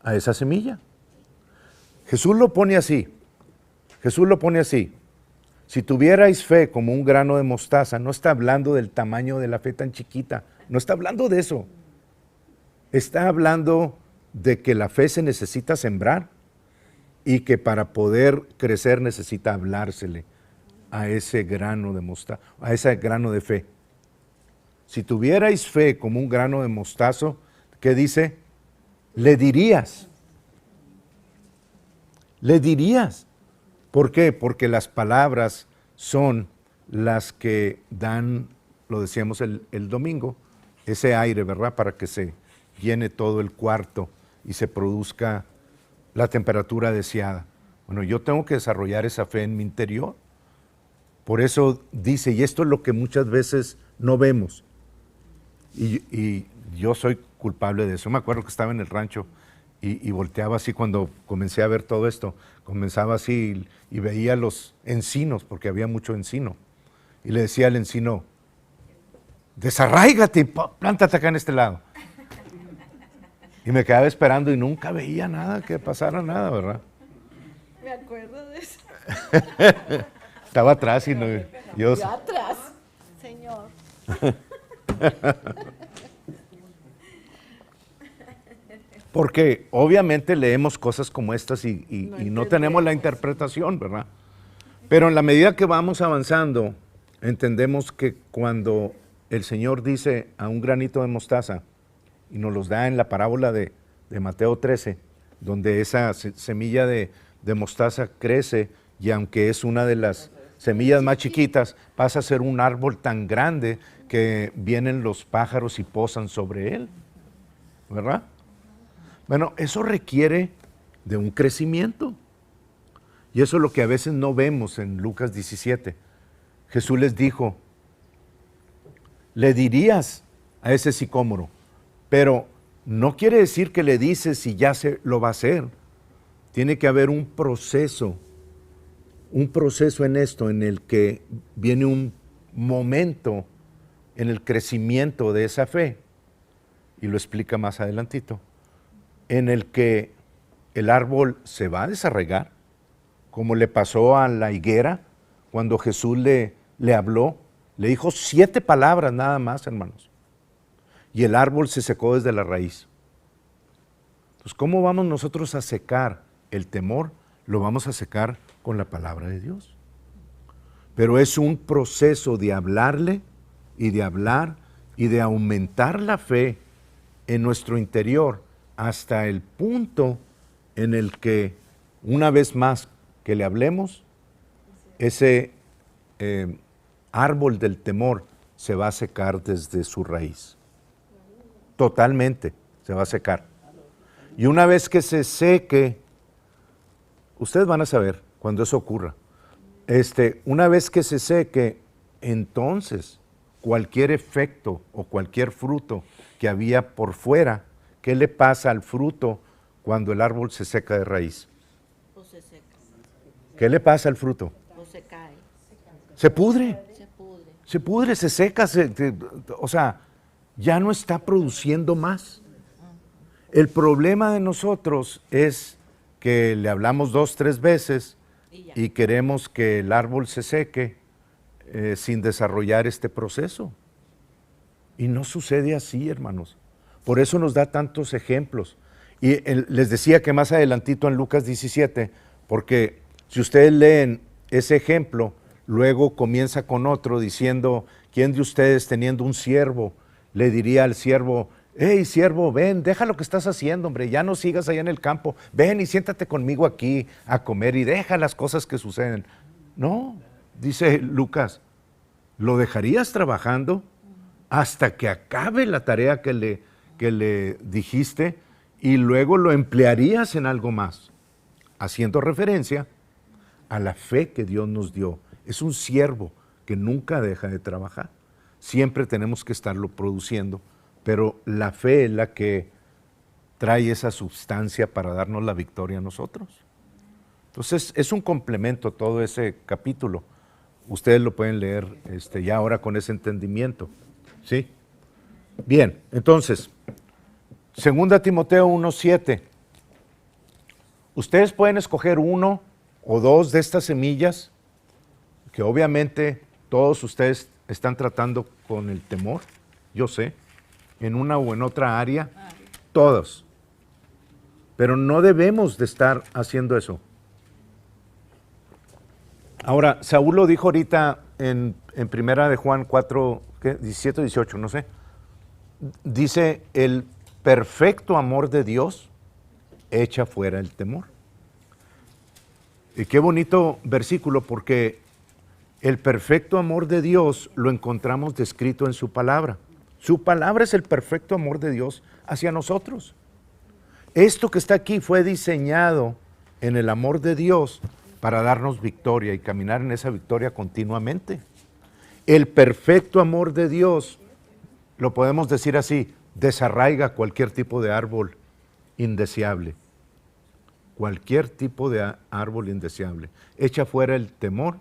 a esa semilla. Jesús lo pone así, si tuvierais fe como un grano de mostaza, no está hablando del tamaño de la fe tan chiquita, no está hablando de eso, está hablando de que la fe se necesita sembrar y que para poder crecer necesita hablársele a ese grano de mostaza, a ese grano de fe. Si tuvierais fe como un grano de mostazo, ¿qué dice? Le dirías. ¿Por qué? Porque las palabras son las que dan, lo decíamos el domingo, ese aire, ¿verdad? Para que se llene todo el cuarto y se produzca la temperatura deseada. Bueno, yo tengo que desarrollar esa fe en mi interior. Por eso dice, y esto es lo que muchas veces no vemos, y yo soy culpable de eso. Me acuerdo que estaba en el rancho y volteaba así cuando comencé a ver todo esto, comenzaba así y veía los encinos, porque había mucho encino, y le decía al encino, desarráigate y plántate acá en este lado. Y me quedaba esperando y nunca veía nada, que pasara nada, ¿verdad? Me acuerdo de eso. Estaba atrás y no, yo atrás, Señor. Porque obviamente leemos cosas como estas y no tenemos la interpretación, ¿verdad? Pero en la medida que vamos avanzando, entendemos que cuando el Señor dice a un granito de mostaza, y nos los da en la parábola de Mateo 13, donde esa semilla de mostaza crece y aunque es una de las semillas más chiquitas, pasa a ser un árbol tan grande que vienen los pájaros y posan sobre él, ¿verdad? Bueno, eso requiere de un crecimiento. Y eso es lo que a veces no vemos en Lucas 17. Jesús les dijo, le dirías a ese sicómoro, pero no quiere decir que le dices y ya se lo va a hacer. Tiene que haber un proceso en esto en el que viene un momento en el crecimiento de esa fe, y lo explica más adelantito, en el que el árbol se va a desarraigar, como le pasó a la higuera cuando Jesús le habló, le dijo 7 palabras nada más, hermanos, y el árbol se secó desde la raíz. Entonces, ¿cómo vamos nosotros a secar el temor? Lo vamos a secar con la palabra de Dios. Pero es un proceso de hablarle y de hablar y de aumentar la fe en nuestro interior hasta el punto en el que una vez más que le hablemos, ese árbol del temor se va a secar desde su raíz. Totalmente se va a secar. Y una vez que se seque, ustedes van a saber cuando eso ocurra. Una vez que se seque, entonces cualquier efecto o cualquier fruto que había por fuera, ¿qué le pasa al fruto cuando el árbol se seca de raíz? Pues se seca. ¿Qué le pasa al fruto? Pues se cae. Se pudre. Se pudre. Se pudre, se seca, o sea, ya no está produciendo más. El problema de nosotros es que le hablamos 2, 3 veces y queremos que el árbol se seque sin desarrollar este proceso. Y no sucede así, hermanos. Por eso nos da tantos ejemplos. Y les decía que más adelantito en Lucas 17, porque si ustedes leen ese ejemplo, luego comienza con otro diciendo, ¿quién de ustedes teniendo un siervo le diría al siervo, hey siervo, ven, deja lo que estás haciendo, hombre, ya no sigas allá en el campo, ven y siéntate conmigo aquí a comer y deja las cosas que suceden? No, dice Lucas, ¿lo dejarías trabajando hasta que acabe la tarea que le dijiste y luego lo emplearías en algo más? Haciendo referencia a la fe que Dios nos dio. Es un siervo que nunca deja de trabajar. Siempre tenemos que estarlo produciendo, pero la fe es la que trae esa sustancia para darnos la victoria a nosotros. Entonces, es un complemento todo ese capítulo. Ustedes lo pueden leer ya ahora con ese entendimiento. ¿Sí? Bien, entonces, 2 Timoteo 1:7. Ustedes pueden escoger 1 o 2 de estas semillas, que obviamente todos ustedes están tratando con el temor, yo sé, en una o en otra área, todos. Pero no debemos de estar haciendo eso. Ahora, Saúl lo dijo ahorita en primera de Juan 4, 17 o 18, no sé. Dice, el perfecto amor de Dios echa fuera el temor. Y qué bonito versículo, porque el perfecto amor de Dios lo encontramos descrito en su palabra. Su palabra es el perfecto amor de Dios hacia nosotros. Esto que está aquí fue diseñado en el amor de Dios para darnos victoria y caminar en esa victoria continuamente. El perfecto amor de Dios, lo podemos decir así, desarraiga cualquier tipo de árbol indeseable. Cualquier tipo de árbol indeseable. Echa fuera el temor,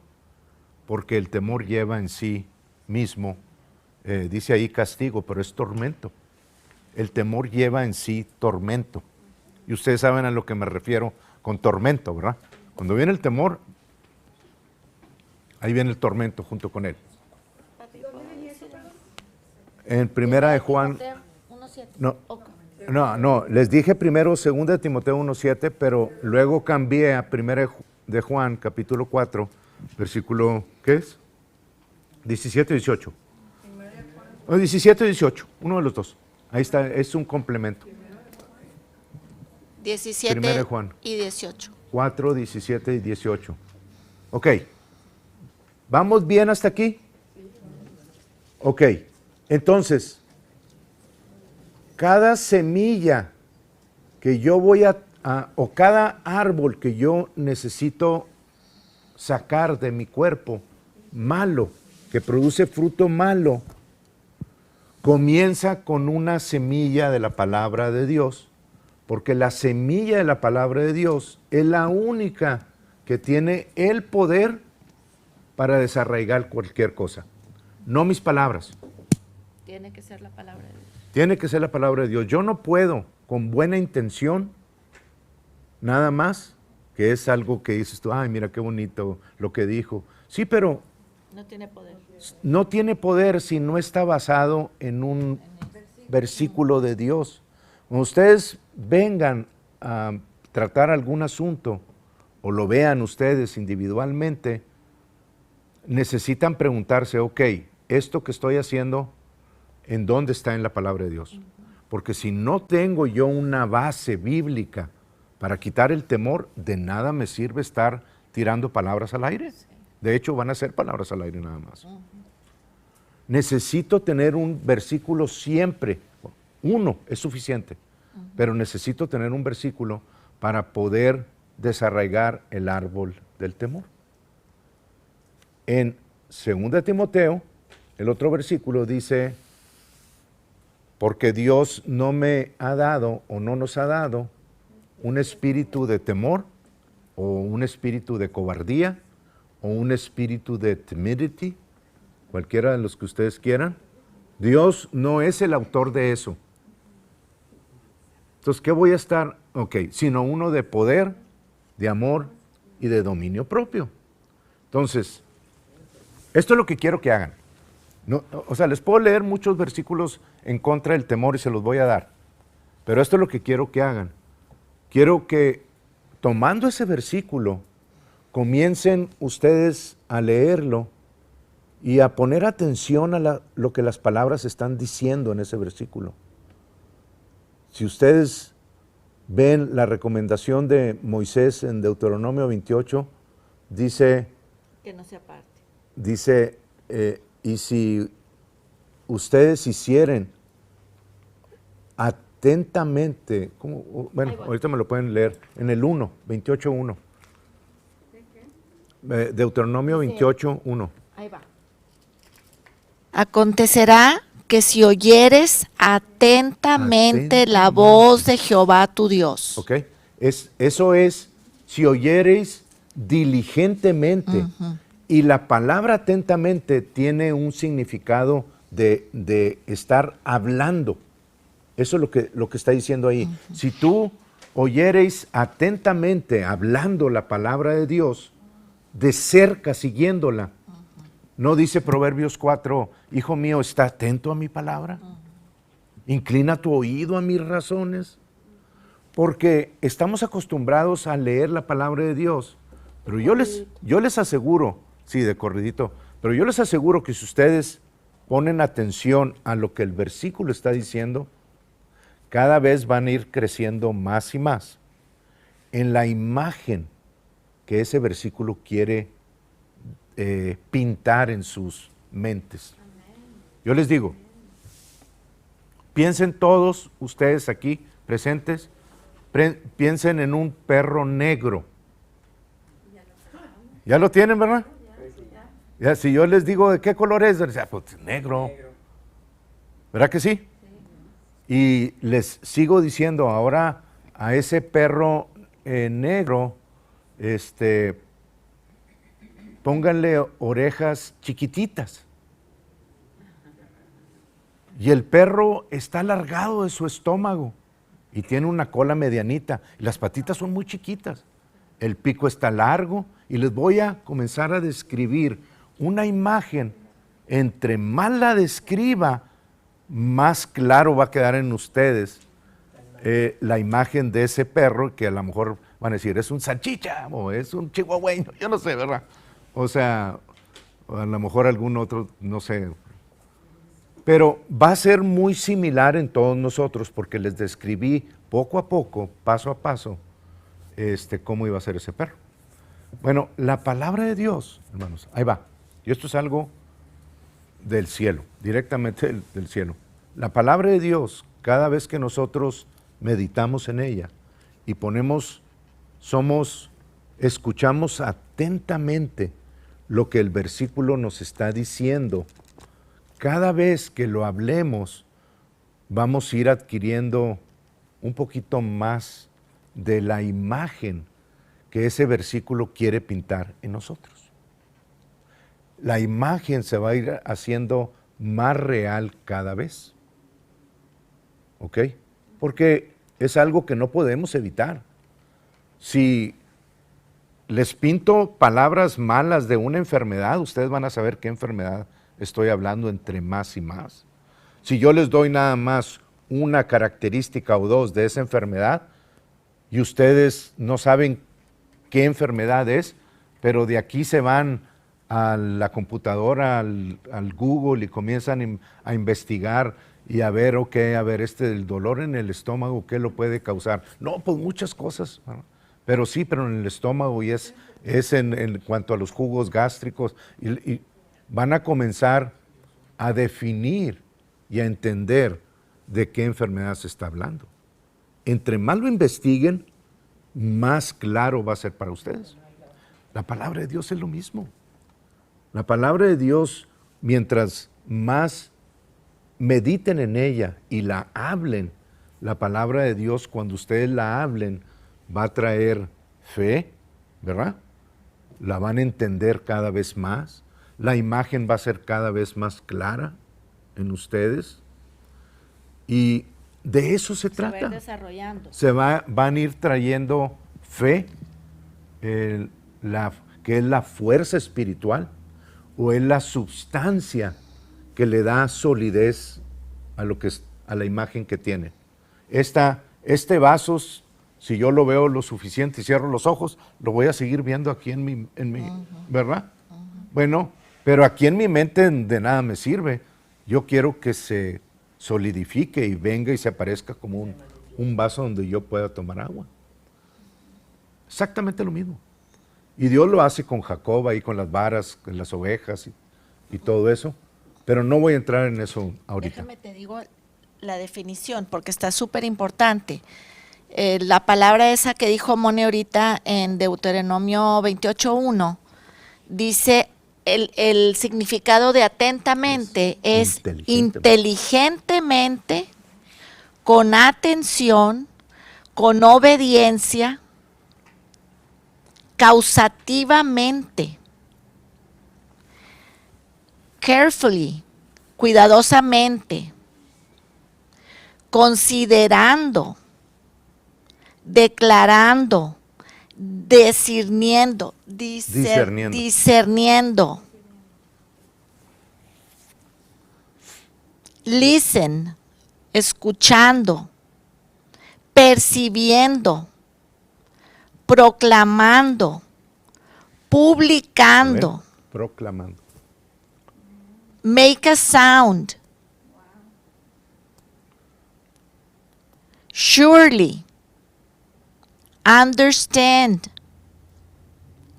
porque el temor lleva en sí mismo, dice ahí castigo, pero es tormento. El temor lleva en sí tormento. Y ustedes saben a lo que me refiero con tormento, ¿verdad? Cuando viene el temor, ahí viene el tormento junto con él. En primera de Juan... No, les dije primero 2 Timoteo 1:7, pero luego cambié a primera de Juan, capítulo 4, versículo, ¿qué es? 17 o 18. O 17 o 18, uno de los dos. Ahí está, es un complemento. 17 Primera de Juan. y 18. 4, 17 y 18. Ok. ¿Vamos bien hasta aquí? Ok. Entonces, cada semilla que yo voy o cada árbol que yo necesito sacar de mi cuerpo malo, que produce fruto malo, comienza con una semilla de la palabra de Dios, porque la semilla de la palabra de Dios es la única que tiene el poder para desarraigar cualquier cosa. No mis palabras. Tiene que ser la palabra de Dios. Tiene que ser la palabra de Dios. Yo no puedo, con buena intención, nada más, que es algo que dices tú, ay, mira qué bonito lo que dijo. Sí, pero No tiene poder. no tiene poder si no está basado en un versículo de Dios. Cuando ustedes vengan a tratar algún asunto o lo vean ustedes individualmente, necesitan preguntarse, ok, esto que estoy haciendo, ¿en dónde está en la palabra de Dios? Porque si no tengo yo una base bíblica para quitar el temor, de nada me sirve estar tirando palabras al aire. De hecho, van a ser palabras al aire nada más. Necesito tener un versículo siempre. Uno es suficiente, pero necesito tener un versículo para poder desarraigar el árbol del temor. En 2 Timoteo, el otro versículo dice, porque Dios no me ha dado o no nos ha dado un espíritu de temor o un espíritu de cobardía o un espíritu de timidity, cualquiera de los que ustedes quieran. Dios no es el autor de eso. Entonces, ¿qué voy a estar? Ok, sino uno de poder, de amor y de dominio propio. Entonces, esto es lo que quiero que hagan. No, o sea, les puedo leer muchos versículos en contra del temor y se los voy a dar. Pero esto es lo que quiero que hagan. Quiero que, tomando ese versículo, comiencen ustedes a leerlo y a poner atención a lo que las palabras están diciendo en ese versículo. Si ustedes ven la recomendación de Moisés en Deuteronomio 28, dice, Que no se aparte. dice, y si ustedes hicieren atentamente, bueno, ahorita me lo pueden leer, en el 1, 28.1. Deuteronomio 28.1. Ahí va. Acontecerá que si oyeres atentamente la voz de Jehová tu Dios. ¿Ok? Eso es, si oyereis diligentemente. Y la palabra atentamente tiene un significado de estar hablando. Eso es lo que está diciendo ahí. Si tú oyereis atentamente hablando la palabra de Dios, de cerca siguiéndola, ¿no dice Proverbios 4, hijo mío, está atento a mi palabra? Inclina tu oído a mis razones. Porque estamos acostumbrados a leer la palabra de Dios, pero yo les aseguro, sí, de corridito, pero yo les aseguro que si ustedes ponen atención a lo que el versículo está diciendo, cada vez van a ir creciendo más y más en la imagen que ese versículo quiere pintar en sus mentes. Yo les digo, piensen todos ustedes aquí presentes, piensen en un perro negro. ¿Ya lo tienen, verdad? Ya, si yo les digo de qué color es, pues negro. ¿Verdad que sí? Y les sigo diciendo ahora a ese perro negro, pónganle orejas chiquititas. Y el perro está alargado de su estómago y tiene una cola medianita. Y las patitas son muy chiquitas. El pico está largo y les voy a comenzar a describir una imagen. Entre más la describa, más claro va a quedar en ustedes la imagen de ese perro, que a lo mejor van a decir, es un salchicha o es un chihuahueño, yo no sé, ¿verdad? O sea, a lo mejor algún otro, no sé. Pero va a ser muy similar en todos nosotros porque les describí poco a poco, paso a paso, cómo iba a ser ese perro. Bueno, la palabra de Dios, hermanos, ahí va. Y esto es algo del cielo, directamente del cielo. La palabra de Dios, cada vez que nosotros meditamos en ella y escuchamos atentamente lo que el versículo nos está diciendo, cada vez que lo hablemos, vamos a ir adquiriendo un poquito más de la imagen que ese versículo quiere pintar en nosotros. La imagen se va a ir haciendo más real cada vez. ¿Ok? Porque es algo que no podemos evitar. Si les pinto palabras malas de una enfermedad, ustedes van a saber qué enfermedad estoy hablando entre más y más. Si yo les doy nada más una característica o dos de esa enfermedad y ustedes no saben qué enfermedad es, pero de aquí se van a la computadora, al Google y comienzan a investigar y a ver, el dolor en el estómago, ¿qué lo puede causar? No, pues muchas cosas, ¿no? Pero sí, pero en el estómago y es en cuanto a los jugos gástricos y van a comenzar a definir y a entender de qué enfermedad se está hablando. Entre más lo investiguen, más claro va a ser para ustedes. La palabra de Dios es lo mismo. La palabra de Dios, mientras más mediten en ella y la hablen, la palabra de Dios, cuando ustedes la hablen, va a traer fe, ¿verdad? La van a entender cada vez más. La imagen va a ser cada vez más clara en ustedes. Y de eso se trata. Se va a ir desarrollando. Van a ir trayendo fe, que es la fuerza espiritual, o es la substancia que le da solidez a la imagen que tiene. Este vaso, si yo lo veo lo suficiente y cierro los ojos, lo voy a seguir viendo aquí en mi ¿verdad? Bueno, pero aquí en mi mente de nada me sirve. Yo quiero que se solidifique y venga y se aparezca como un vaso donde yo pueda tomar agua. Exactamente lo mismo. Y Dios lo hace con Jacob ahí, con las varas, con las ovejas y todo eso. Pero no voy a entrar en eso ahorita. Déjame te digo la definición, porque está súper importante. La palabra esa que dijo Mone ahorita en Deuteronomio 28:1, dice el significado de atentamente es inteligentemente, con atención, con obediencia, causativamente, carefully, cuidadosamente, considerando, declarando, discerniendo. Listen, escuchando, percibiendo, proclamando, publicando. Proclamando. Make a sound. Surely. Understand.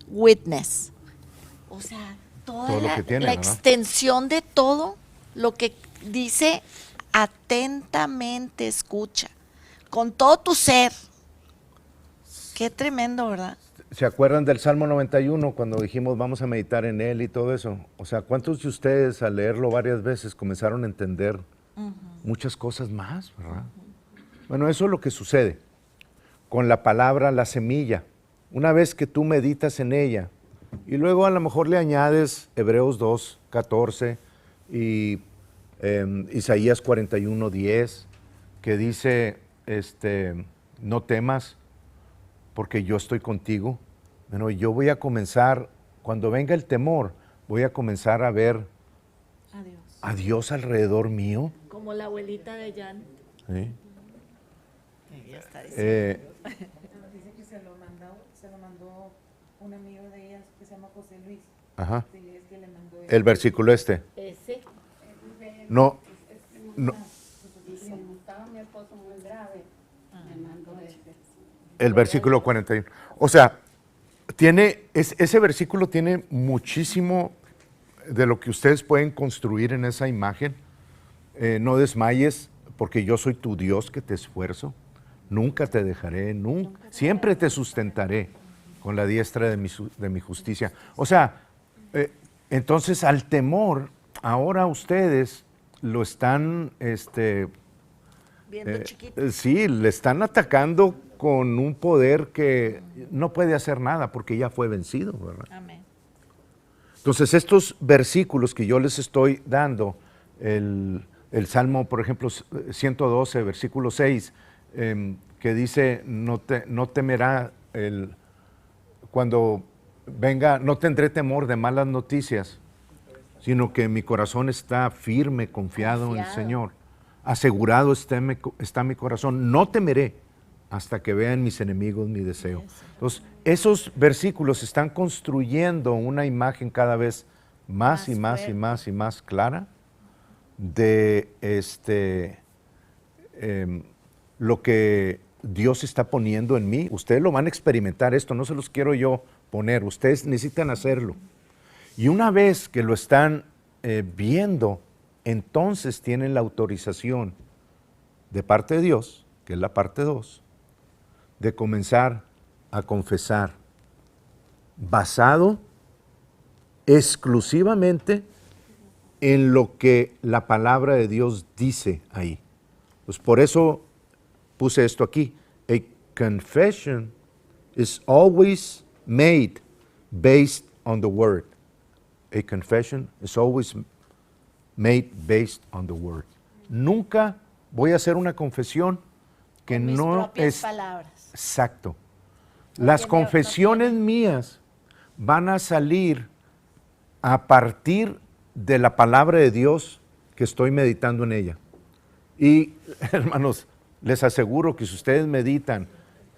Witness. O sea, toda Todo lo que tiene, la ¿verdad? extensión de todo lo que dice atentamente escucha. Con todo tu ser. Qué tremendo, ¿verdad? ¿Se acuerdan del Salmo 91 cuando dijimos vamos a meditar en él y todo eso? O sea, ¿cuántos de ustedes al leerlo varias veces comenzaron a entender muchas cosas más, verdad? Bueno, eso es lo que sucede con la palabra, la semilla. Una vez que tú meditas en ella y luego a lo mejor le añades Hebreos 2:14 y Isaías 41:10, que dice, no temas porque yo estoy contigo. Bueno, yo voy a comenzar, cuando venga el temor, voy a comenzar a ver a Dios alrededor mío. Como la abuelita de Jan. ¿Sí? Ella está diciendo. Dice que se lo mandó un amigo de ella que se llama José Luis. Ajá. Sí, es que le mandó El versículo Ese. No, no, Y como estaba mi esposo muy grave, me mandó el versículo 41. O sea, ese versículo tiene muchísimo de lo que ustedes pueden construir en esa imagen. No desmayes, porque yo soy tu Dios que te esfuerzo. Nunca te dejaré, siempre te sustentaré con la diestra de mi justicia. O sea, entonces al temor, ahora ustedes lo están, Viendo chiquito. sí, le están atacando con un poder que no puede hacer nada porque ya fue vencido, ¿verdad? Amén. Entonces estos versículos que yo les estoy dando, el Salmo, por ejemplo, 112, versículo 6, que dice, no temerá cuando venga, no tendré temor de malas noticias, sino que mi corazón está firme, confiado en el Señor. Asegurado está mi corazón. No temeré hasta que vean mis enemigos mi deseo. Entonces, esos versículos están construyendo una imagen cada vez más y más y más y más clara de lo que Dios está poniendo en mí. Ustedes lo van a experimentar esto, no se los quiero yo poner, ustedes necesitan hacerlo. Y una vez que lo están viendo, entonces tienen la autorización de parte de Dios, que es la parte 2, de comenzar a confesar, basado exclusivamente en lo que la palabra de Dios dice ahí. Pues por eso puse esto aquí. A confession is always made based on the word. A confession is always made based on the word. Nunca voy a hacer una confesión que Con mis no propias es palabras. exacto. No Las tiene- confesiones no tiene. mías van a salir a partir de la palabra de Dios que estoy meditando en ella. Y hermanos, les aseguro que si ustedes meditan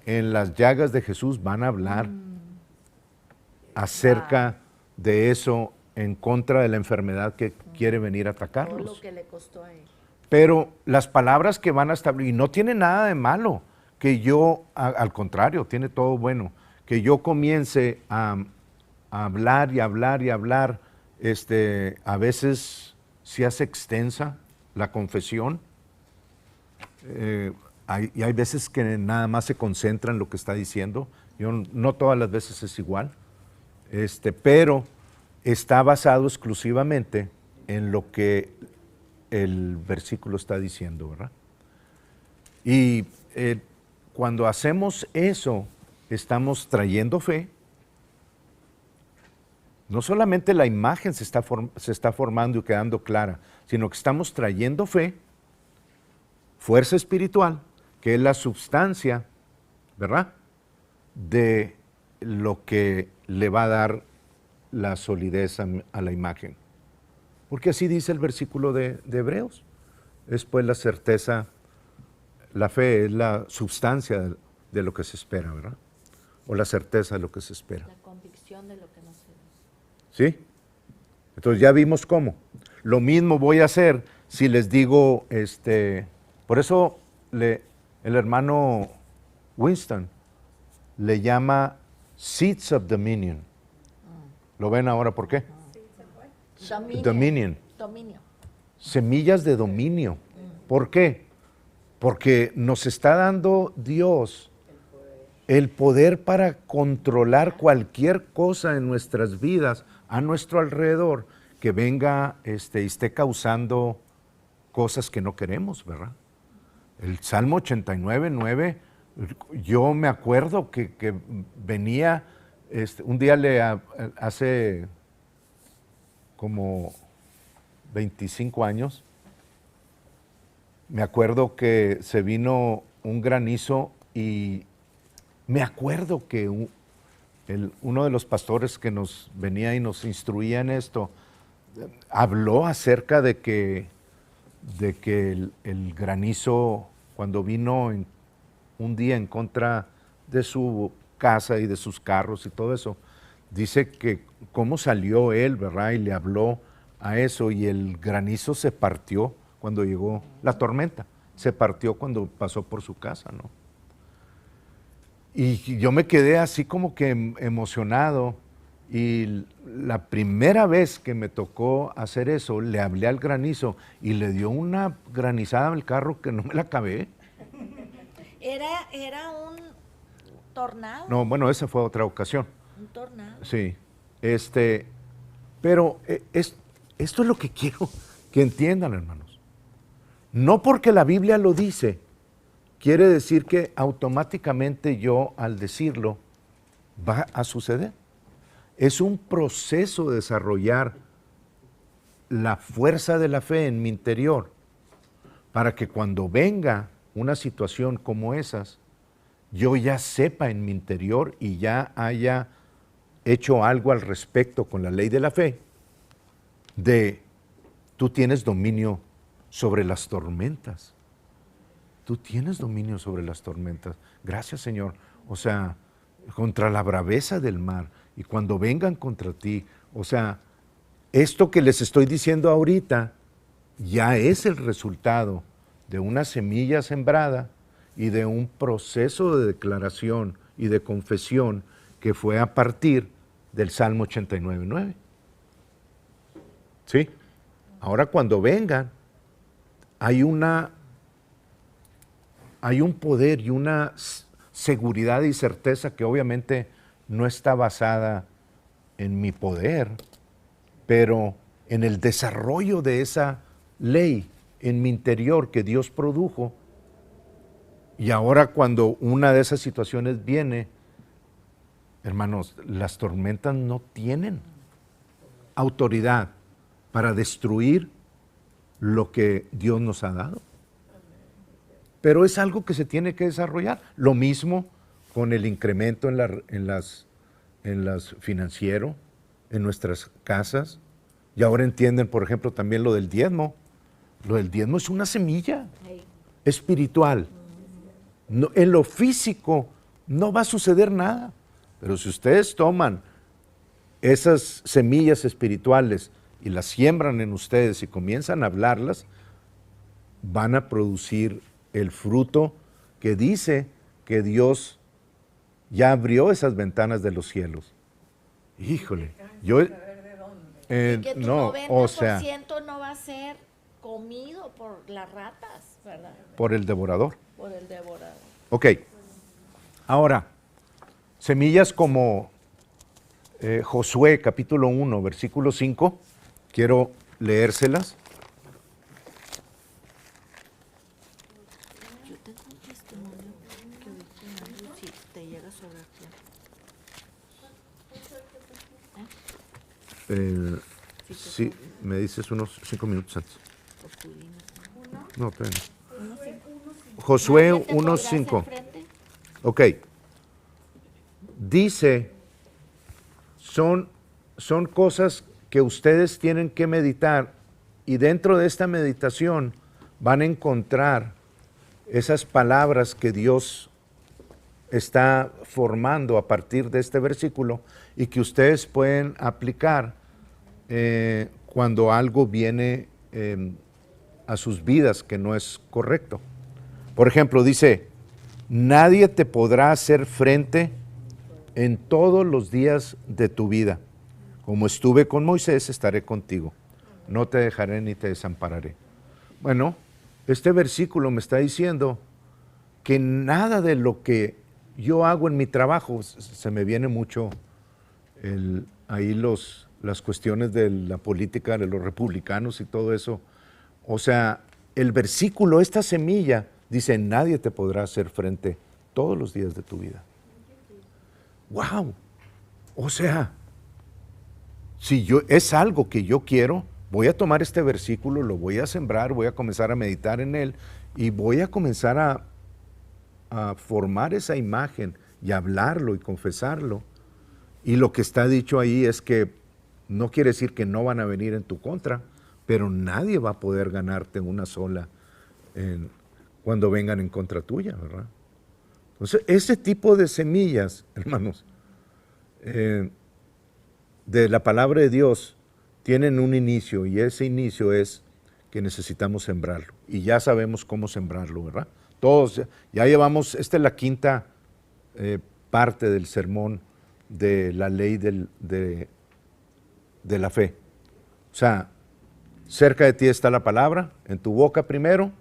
en las llagas de Jesús, van a hablar acerca de eso en contra de la enfermedad que quiere venir a Todo atacarlos. lo que le costó a él. Pero las palabras que van a establecer, y no tiene nada de malo, que yo, al contrario, tiene todo bueno, que yo comience a hablar y hablar y hablar, a veces se hace extensa la confesión, y hay veces que nada más se concentra en lo que está diciendo, no todas las veces es igual, pero está basado exclusivamente en lo que el versículo está diciendo, ¿verdad? Y cuando hacemos eso, estamos trayendo fe. No solamente la imagen se está formando y quedando clara, sino que estamos trayendo fe, fuerza espiritual, que es la substancia, ¿verdad?, de lo que le va a dar la solidez a la imagen. Porque así dice el versículo de Hebreos. Es pues la certeza, la fe es la substancia de lo que se espera, ¿verdad? O la certeza de lo que se espera. La convicción de lo que no se ve. ¿Sí? Entonces ya vimos cómo. Lo mismo voy a hacer si les digo, por eso el hermano Winston le llama seeds of dominion. ¿Lo ven ahora por qué? Dominion. Dominio. Semillas de dominio. ¿Por qué? Porque nos está dando Dios el poder para controlar cualquier cosa en nuestras vidas, a nuestro alrededor, que venga y esté causando cosas que no queremos, ¿verdad? El Salmo 89, 9, yo me acuerdo que venía, un día hace como 25 años, me acuerdo que se vino un granizo y me acuerdo que uno de los pastores que nos venía y nos instruía en esto, habló acerca de que el granizo, cuando vino un día en contra de su casa y de sus carros y todo eso, dice que cómo salió él, ¿verdad? Y le habló a eso y el granizo se partió cuando llegó la tormenta. Se partió cuando pasó por su casa, ¿no? Y yo me quedé así como que emocionado. Y la primera vez que me tocó hacer eso, le hablé al granizo y le dio una granizada al carro que no me la acabé. Era un tornado. No, bueno, esa fue otra ocasión. Un tornado. Sí. Pero esto es lo que quiero que entiendan, hermanos. No porque la Biblia lo dice, quiere decir que automáticamente yo, al decirlo, va a suceder. Es un proceso de desarrollar la fuerza de la fe en mi interior para que cuando venga una situación como esas, yo ya sepa en mi interior y ya haya hecho algo al respecto con la ley de la fe, de tú tienes dominio sobre las tormentas. Tú tienes dominio sobre las tormentas. Gracias, Señor. O sea, contra la braveza del mar y cuando vengan contra ti. O sea, esto que les estoy diciendo ahorita ya es el resultado de una semilla sembrada y de un proceso de declaración y de confesión que fue a partir del Salmo 89:9. ¿Sí? Ahora cuando vengan, hay un poder y una seguridad y certeza que obviamente no está basada en mi poder, pero en el desarrollo de esa ley en mi interior que Dios produjo. Y ahora cuando una de esas situaciones viene, hermanos, las tormentas no tienen autoridad para destruir lo que Dios nos ha dado. Pero es algo que se tiene que desarrollar. Lo mismo con el incremento en las financiero, en nuestras casas. Y ahora entienden, por ejemplo, también lo del diezmo. Lo del diezmo es una semilla espiritual. No, en lo físico no va a suceder nada. Pero si ustedes toman esas semillas espirituales y las siembran en ustedes y comienzan a hablarlas, van a producir el fruto que dice que Dios ya abrió esas ventanas de los cielos. Híjole, yo... Y que tu no, 90% o sea, no va a ser comido por las ratas, ¿verdad? por el devorador. Por el devorador. Ok, ahora, semillas como Josué capítulo 1, versículo 5, quiero leérselas. Yo tengo un testimonio que ahorita mando si te llega sobre el Sí, me dices unos 5 minutos antes. No, todavía no. Josué 1:5. Ok. Dice, son cosas que ustedes tienen que meditar y dentro de esta meditación van a encontrar esas palabras que Dios está formando a partir de este versículo y que ustedes pueden aplicar cuando algo viene a sus vidas que no es correcto. Por ejemplo, dice, nadie te podrá hacer frente en todos los días de tu vida. Como estuve con Moisés, estaré contigo. No te dejaré ni te desampararé. Bueno, este versículo me está diciendo que nada de lo que yo hago en mi trabajo, se me viene mucho ahí las cuestiones de la política de los republicanos y todo eso. O sea, el versículo, esta semilla, dice, nadie te podrá hacer frente todos los días de tu vida. ¡Wow! O sea, si es algo que yo quiero, voy a tomar este versículo, lo voy a sembrar, voy a comenzar a meditar en él y voy a comenzar a formar esa imagen y hablarlo y confesarlo. Y lo que está dicho ahí es que no quiere decir que no van a venir en tu contra, pero nadie va a poder ganarte una sola cuando vengan en contra tuya, ¿verdad? Entonces, ese tipo de semillas, hermanos, de la palabra de Dios, tienen un inicio y ese inicio es que necesitamos sembrarlo. Y ya sabemos cómo sembrarlo, ¿verdad? Todos, ya llevamos, esta es la quinta parte del sermón de la ley de la fe. O sea, cerca de ti está la palabra, en tu boca primero,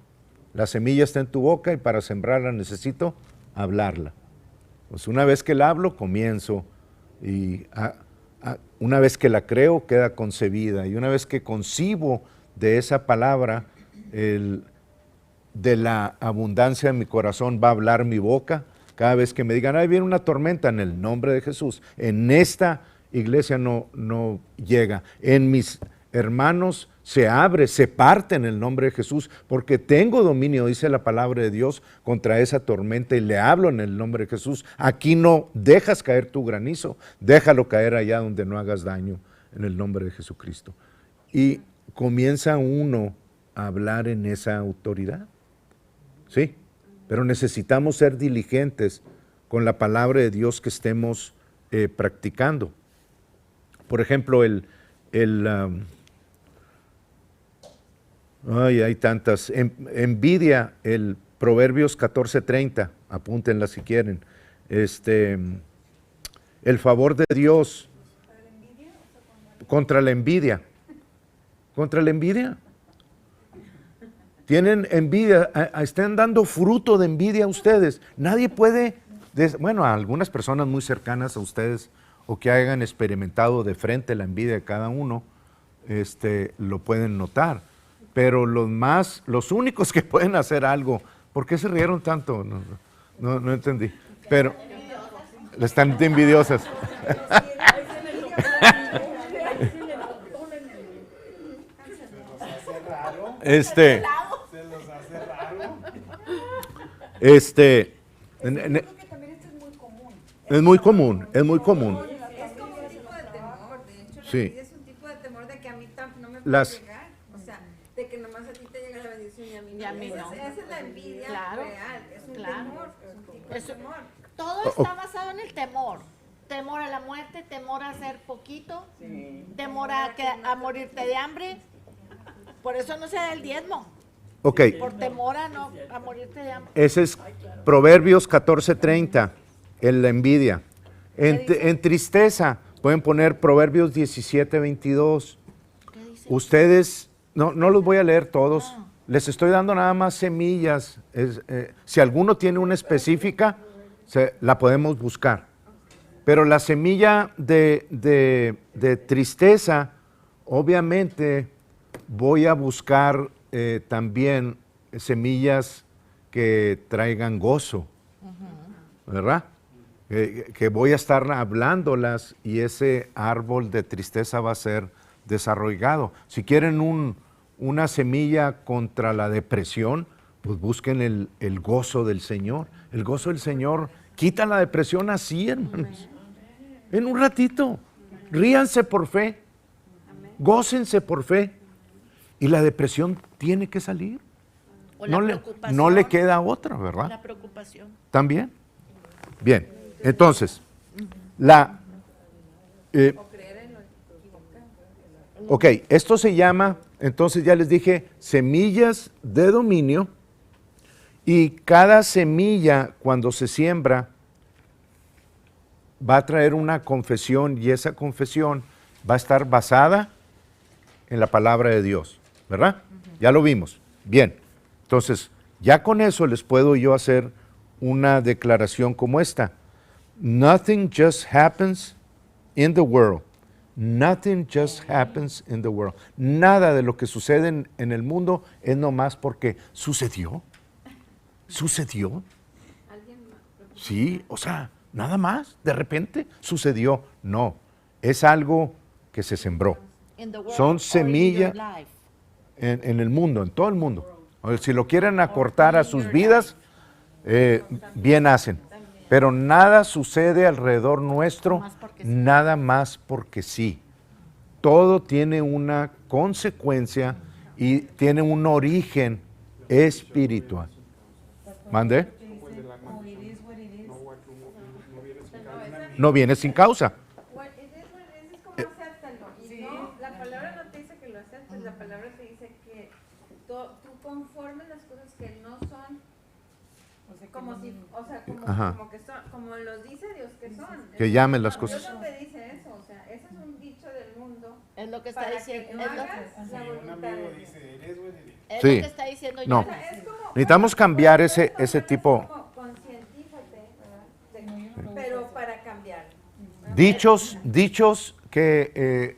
la semilla está en tu boca y para sembrarla necesito hablarla. Pues una vez que la hablo, comienzo y una vez que la creo, queda concebida y una vez que concibo de esa palabra, de la abundancia de mi corazón va a hablar mi boca. Cada vez que me digan, ahí viene una tormenta, en el nombre de Jesús, en esta iglesia no llega, en mis hermanos se abre, se parte en el nombre de Jesús, porque tengo dominio, dice la palabra de Dios, contra esa tormenta y le hablo en el nombre de Jesús. Aquí no dejas caer tu granizo, déjalo caer allá donde no hagas daño en el nombre de Jesucristo. Y comienza uno a hablar en esa autoridad, ¿sí? Pero necesitamos ser diligentes con la palabra de Dios que estemos practicando. Por ejemplo, hay tantas. Envidia, el Proverbios 14:30, apúntenla si quieren. El favor de Dios contra la envidia. Contra la envidia. Tienen envidia, están dando fruto de envidia a ustedes. Nadie puede, bueno, a algunas personas muy cercanas a ustedes o que hayan experimentado de frente la envidia de cada uno, lo pueden notar. Pero los únicos que pueden hacer algo, ¿por qué se rieron tanto? No entendí. Pero están envidiosas. Yo creo que también esto es muy común. Es muy común, es muy común. Es como un tipo de temor, de hecho, la Sí. envidia es un tipo de temor de que a mí no me puede Las- llegar, o sea, de que nomás a ti te llega la bendición y a mí no. Y a mí no. Esa es la envidia Claro, real, es un claro. temor, es un tipo de Eso- temor. Todo está basado en el temor. Temor a la muerte, temor a hacer poquito, temor a morirte de hambre. Por eso no se da el diezmo, Ok, por temor a morirte de hambre. ese es Proverbios 14:30, en la envidia. En tristeza, pueden poner Proverbios 17:22. ¿Qué dice? Ustedes, no los voy a leer todos, les estoy dando nada más semillas. Si alguno tiene una específica, la podemos buscar. Pero la semilla de tristeza, obviamente voy a buscar también semillas que traigan gozo, ¿verdad? Que voy a estar hablándolas y ese árbol de tristeza va a ser desarrollado. Si quieren una semilla contra la depresión, pues busquen el gozo del Señor. El gozo del Señor quita la depresión así, hermanos. En un ratito. Ríanse por fe. Gócense por fe. Y la depresión tiene que salir. O la No preocupación. le queda otra, ¿verdad? La preocupación. ¿También? Bien. Entonces, ok, esto se llama, entonces ya les dije, semillas de dominio. Y cada semilla, cuando se siembra, va a traer una confesión y esa confesión va a estar basada en la palabra de Dios, ¿verdad? Ya lo vimos. Bien, entonces ya con eso les puedo yo hacer una declaración como esta. Nothing just happens in the world. Nothing just happens in the world. Nada de lo que sucede en el mundo es nomás porque sucedió. ¿Sucedió? Sí, o sea, nada más, de repente sucedió. No, es algo que se sembró. In the world Son or in semillas your life. en el mundo, en todo el mundo. O si lo quieren acortar a sus vidas, bien hacen. Pero nada sucede alrededor nuestro, Más porque sí. nada más porque sí. Todo tiene una consecuencia y tiene un origen espiritual. ¿Mande? No viene sin causa. Bueno, es como acéptalo. Y no, la palabra no te dice que lo aceptes, la palabra te dice que tú conformes las cosas que no son O sea, que como no- si, o sea, Ajá. como que son, como los dice Dios que son. Que llamen las Dios cosas. no te dice eso, o sea, ese es un dicho del mundo Es lo que está para diciendo. que no Es lo, hagas la Un voluntad amigo de Dios. dice, eres buen y es Sí. lo que está diciendo No. O Yana. sea, es como, Necesitamos cambiar puedes ese tomarlo tipo. así como concientízate, ¿verdad? De- No, yo no lo uso pero así. para cambiar. Dichos que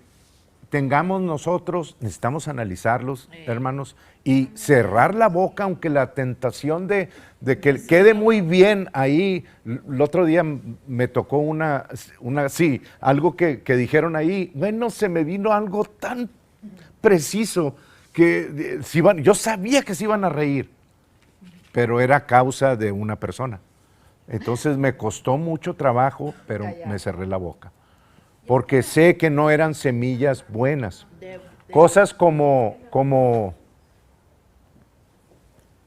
tengamos nosotros, necesitamos analizarlos, hermanos, y cerrar la boca, aunque la tentación de que quede muy bien ahí. El otro día me tocó sí, algo que dijeron ahí. Bueno, se me vino algo tan preciso que yo sabía que se iban a reír, pero era causa de una persona. Entonces me costó mucho trabajo, pero me cerré la boca. Porque sé que no eran semillas buenas. Cosas como,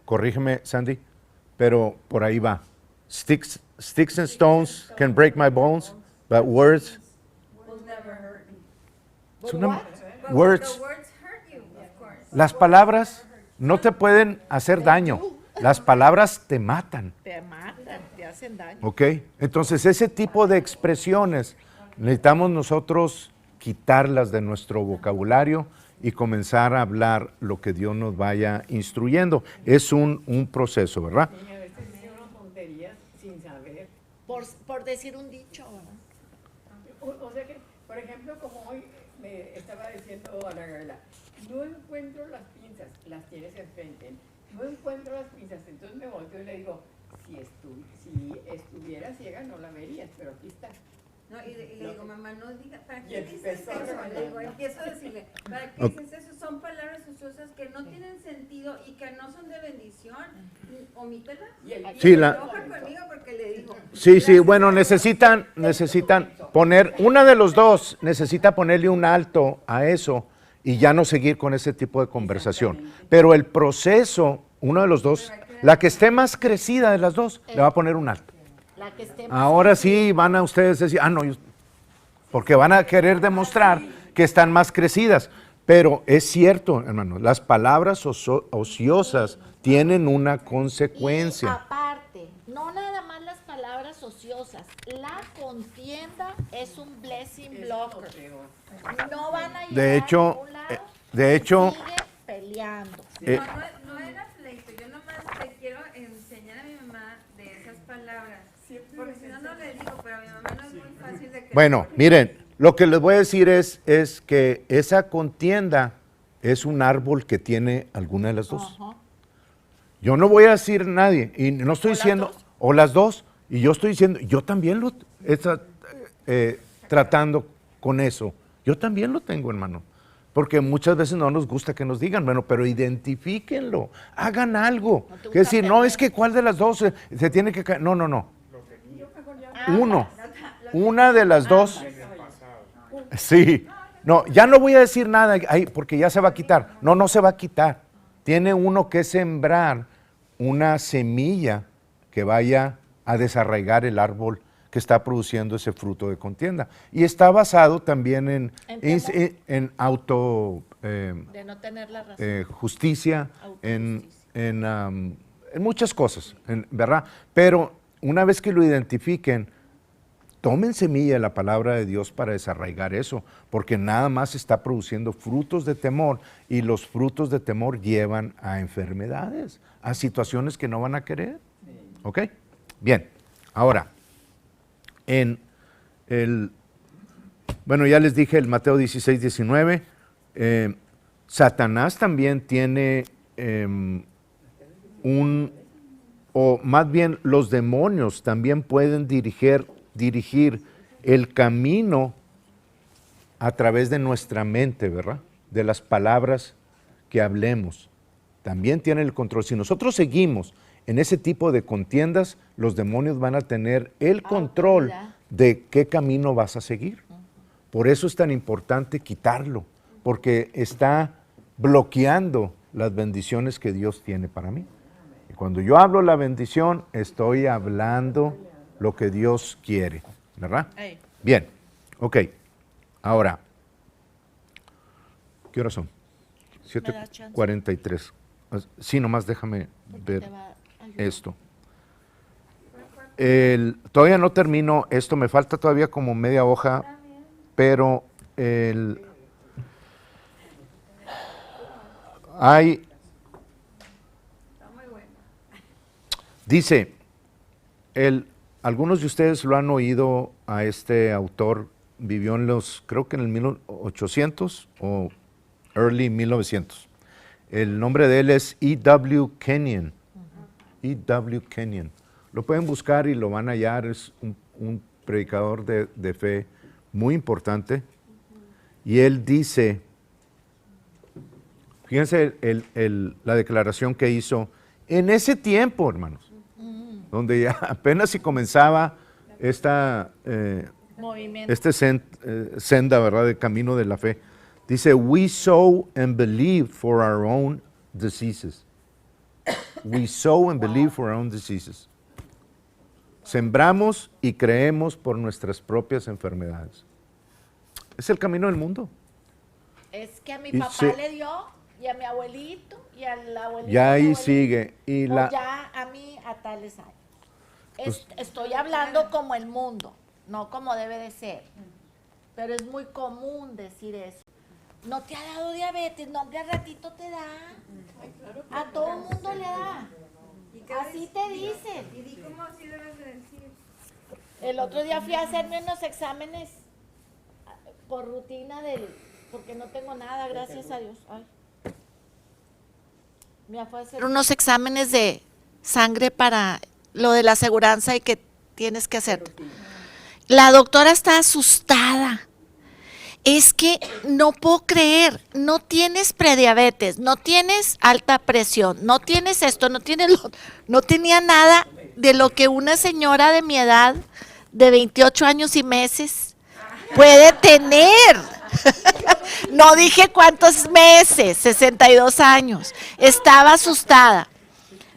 corrígeme, Sandy, pero por ahí va. Sticks and stones can break my bones, but words, Will never hurt you. es una- But words, the words hurt you, of course. las palabras no te pueden hacer daño. Las palabras te matan. Te matan, te hacen daño. ¿Ok? Entonces, ese tipo de expresiones necesitamos nosotros quitarlas de nuestro vocabulario y comenzar a hablar lo que Dios nos vaya instruyendo. Es un proceso, ¿verdad? Y a veces dice uno tonterías sin saber. Por decir un dicho, ¿verdad? O sea que, por ejemplo, como hoy me estaba diciendo Ana Gabriela, no encuentro las pinzas, las tienes enfrente. No encuentro las pinzas, entonces me volteo y le digo, si estuviera ciega no la verías, pero aquí está. No, y le digo, mamá, no diga, ¿para Y qué dices empezó eso? a regañar. Le digo, empiezo a decirle, ¿para qué Ok. dices eso? Son palabras ociosas que no tienen sentido y que no son de bendición. Omítelas. Y el Sí, Se la- enoja conmigo porque le digo. Sí, sí, gracias bueno, a Dios. necesitan poner, una de los dos necesita ponerle un alto a eso y ya no seguir con ese tipo de conversación. Pero el proceso, uno de los dos, la que esté más crecida de las dos, le va a poner un alto. La que esté más Ahora sí van a ustedes decir, no, porque van a querer demostrar que están más crecidas. Pero es cierto, hermano, las palabras ociosas tienen una Y consecuencia. aparte, no nada más las palabras ociosas, la contienda es un blessing blocker. No van a llegar De hecho, a ningún lado, de hecho, sigue peleando. No era pleito, yo nomás te quiero enseñar a mi mamá de esas palabras. Porque si no, no le digo, pero a mi mamá no es muy fácil de que. bueno, miren, lo que les voy a decir es que esa contienda es un árbol que tiene alguna de las dos. Ajá. Yo no voy a decir a nadie, y no estoy ¿O las diciendo, dos? o las dos, y yo estoy diciendo, yo también lo estoy tratando con eso. Yo también lo tengo, hermano. Porque muchas veces no nos gusta que nos digan, bueno, pero identifíquenlo, hagan algo. No te Que decir, gusta no, perder. es que cuál de las dos se tiene que caer. No, no, no. Ah, Uno. Una de las dos. Sí. No, ya no voy a decir nada ahí porque ya se va a quitar. No, no se va a quitar. Tiene uno que sembrar una semilla que vaya a desarraigar el árbol que está produciendo ese fruto de contienda. Y está basado también ¿En temor? en auto de no tener la razón. justicia, Autojusticia. en muchas cosas, ¿verdad? Pero una vez que lo identifiquen, tomen semilla de la palabra de Dios para desarraigar eso, porque nada más está produciendo frutos de temor y los frutos de temor llevan a enfermedades, a situaciones que no van a querer. ¿Ok? Bien, ahora, bueno, ya les dije el Mateo 16, 19, Satanás también tiene o más bien los demonios también pueden dirigir el camino a través de nuestra mente, ¿verdad? De las palabras que hablemos. También tienen el control. Si nosotros seguimos en ese tipo de contiendas, los demonios van a tener el control Autoridad. de qué camino vas a seguir. Por eso es tan importante quitarlo, porque está bloqueando las bendiciones que Dios tiene para mí. Y cuando yo hablo la bendición, estoy hablando lo que Dios quiere, ¿verdad? Ey. Bien, ok. Ahora, ¿qué horas son? ¿Me da chance? 7:43. Sí, nomás déjame Porque ver te va a ayudar. esto. Todavía no termino esto, me falta todavía como media hoja, pero hay, dice, algunos de ustedes lo han oído a este autor, vivió en creo que en el 1800 o early 1900. El nombre de él es E.W. Kenyon. E.W. Kenyon. Lo pueden buscar y lo van a hallar, es un predicador de fe muy importante. Y él dice, fíjense la declaración que hizo en ese tiempo, hermanos, donde ya apenas si comenzaba Movimiento. senda, ¿verdad?, de camino de la fe. Dice, we sow and believe for our own diseases. We sow and believe for our own diseases. Sembramos y creemos por nuestras propias enfermedades. Es el camino del mundo. Es que a mi Y papá le dio, y a mi abuelito, y al abuelito. Ya de mi ahí abuelito, sigue. Y o la, ya a mí a tales años. Pues- Estoy hablando como el mundo, no como debe de ser. Pero es muy común decir eso. ¿No te ha dado diabetes? No, hombre, al ratito te da. A todo el mundo le da. Así te dicen. Y di cómo así debes de decir. El otro día fui a hacerme unos exámenes por rutina porque no tengo nada, gracias a Dios. Ay. Me fue a hacer unos exámenes de sangre para lo de la aseguranza y que tienes que hacer. La doctora está asustada. Es que no puedo creer, no tienes prediabetes, no tienes alta presión, no tienes esto, no tenía nada de lo que una señora de mi edad, de 28 años y meses, puede tener. No dije cuántos meses, 62 años. Estaba asustada.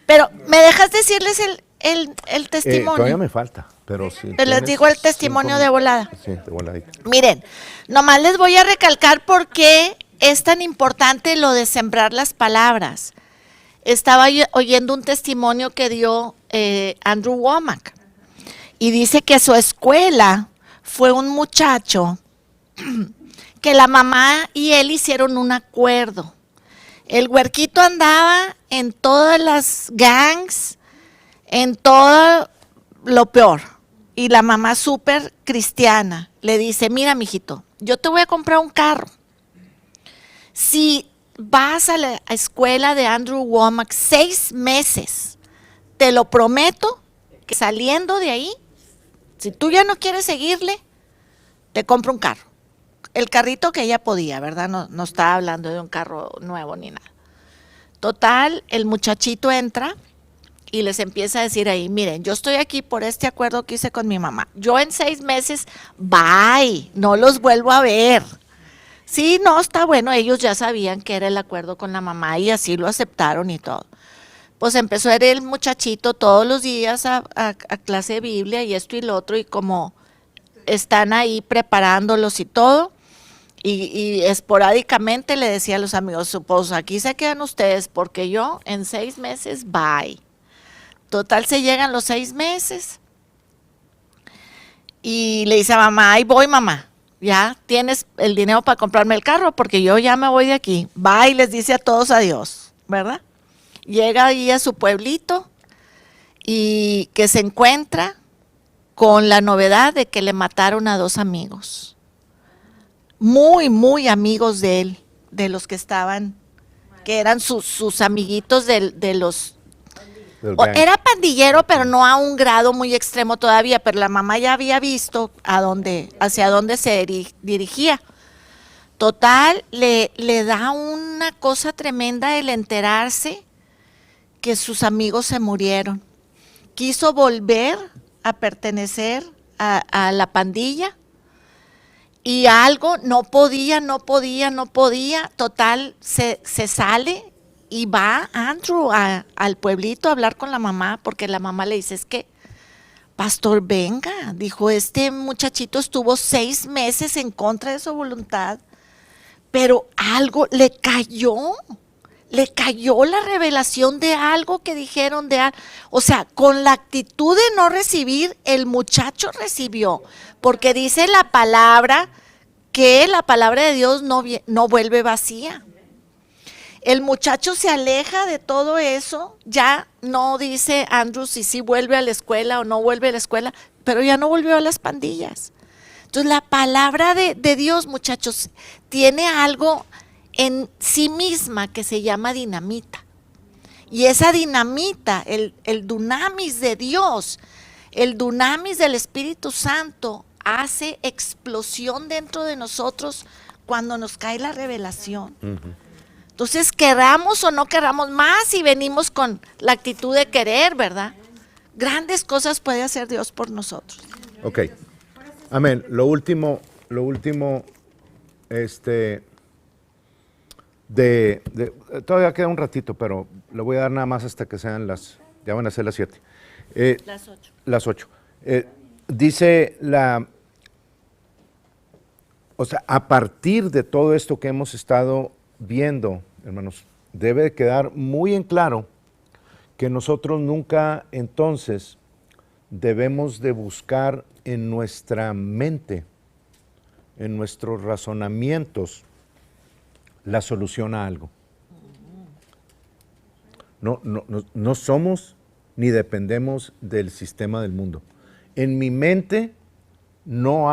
Pero, ¿me dejas decirles el testimonio? todavía me falta, pero sí. Te les tienes digo el testimonio 5 de volada. Sí, de voladita. Miren, nomás les voy a recalcar por qué es tan importante lo de sembrar las palabras. Estaba oyendo un testimonio que dio Andrew Womack y dice que su escuela fue un muchacho que la mamá y él hicieron un acuerdo. El huerquito andaba en todas las gangs, en todo lo peor. Y la mamá súper cristiana le dice, mira, mijito, yo te voy a comprar un carro. Si vas a la escuela de Andrew Womack 6 meses, te lo prometo que saliendo de ahí, si tú ya no quieres seguirle, te compro un carro. El carrito que ella podía, ¿verdad? No estaba hablando de un carro nuevo ni nada. Total, el muchachito entra y les empieza a decir ahí, miren, yo estoy aquí por este acuerdo que hice con mi mamá. Yo en 6 meses, bye, no los vuelvo a ver. Sí, no, está bueno, ellos ya sabían que era el acuerdo con la mamá y así lo aceptaron y todo. Pues empezó a ir el muchachito todos los días a clase de Biblia y esto y lo otro, y como están ahí preparándolos y todo, y esporádicamente le decía a los amigos, pues aquí se quedan ustedes, porque yo en 6 meses, bye. Total, se llegan los 6 meses y le dice a mamá, ahí voy, mamá, ya tienes el dinero para comprarme el carro porque yo ya me voy de aquí. Va y les dice a todos adiós, ¿verdad? Llega ahí a su pueblito y que se encuentra con la novedad de que le mataron a 2 amigos. Muy, muy amigos de él, de los que estaban, que eran sus amiguitos de los... Era pandillero, pero no a un grado muy extremo todavía, pero la mamá ya había visto hacia dónde se dirigía. Total, le da una cosa tremenda el enterarse que sus amigos se murieron. Quiso volver a pertenecer a la pandilla y algo no podía. Total, se sale. Y va Andrew al pueblito a hablar con la mamá, porque la mamá le dice, es que, pastor, venga, dijo, este muchachito estuvo 6 meses en contra de su voluntad, pero algo le cayó le cayó la revelación de algo que dijeron o sea, con la actitud de no recibir, el muchacho recibió, porque dice la palabra que la palabra de Dios no vuelve vacía. El muchacho se aleja de todo eso, ya no dice Andrew si sí vuelve a la escuela o no vuelve a la escuela, pero ya no volvió a las pandillas. Entonces la palabra de Dios, muchachos, tiene algo en sí misma que se llama dinamita. Y esa dinamita, el dunamis de Dios, el dunamis del Espíritu Santo, hace explosión dentro de nosotros cuando nos cae la revelación. Entonces, queramos o no queramos más y venimos con la actitud de querer, ¿verdad? Grandes cosas puede hacer Dios por nosotros. Ok. Amén. Lo último, todavía queda un ratito, pero le voy a dar nada más hasta que sean ya van a ser las 7. Las 8. Las 8. Dice o sea, a partir de todo esto que hemos estado viendo, hermanos, debe de quedar muy en claro que nosotros nunca entonces debemos de buscar en nuestra mente, en nuestros razonamientos, la solución a algo. No somos ni dependemos del sistema del mundo. En mi mente no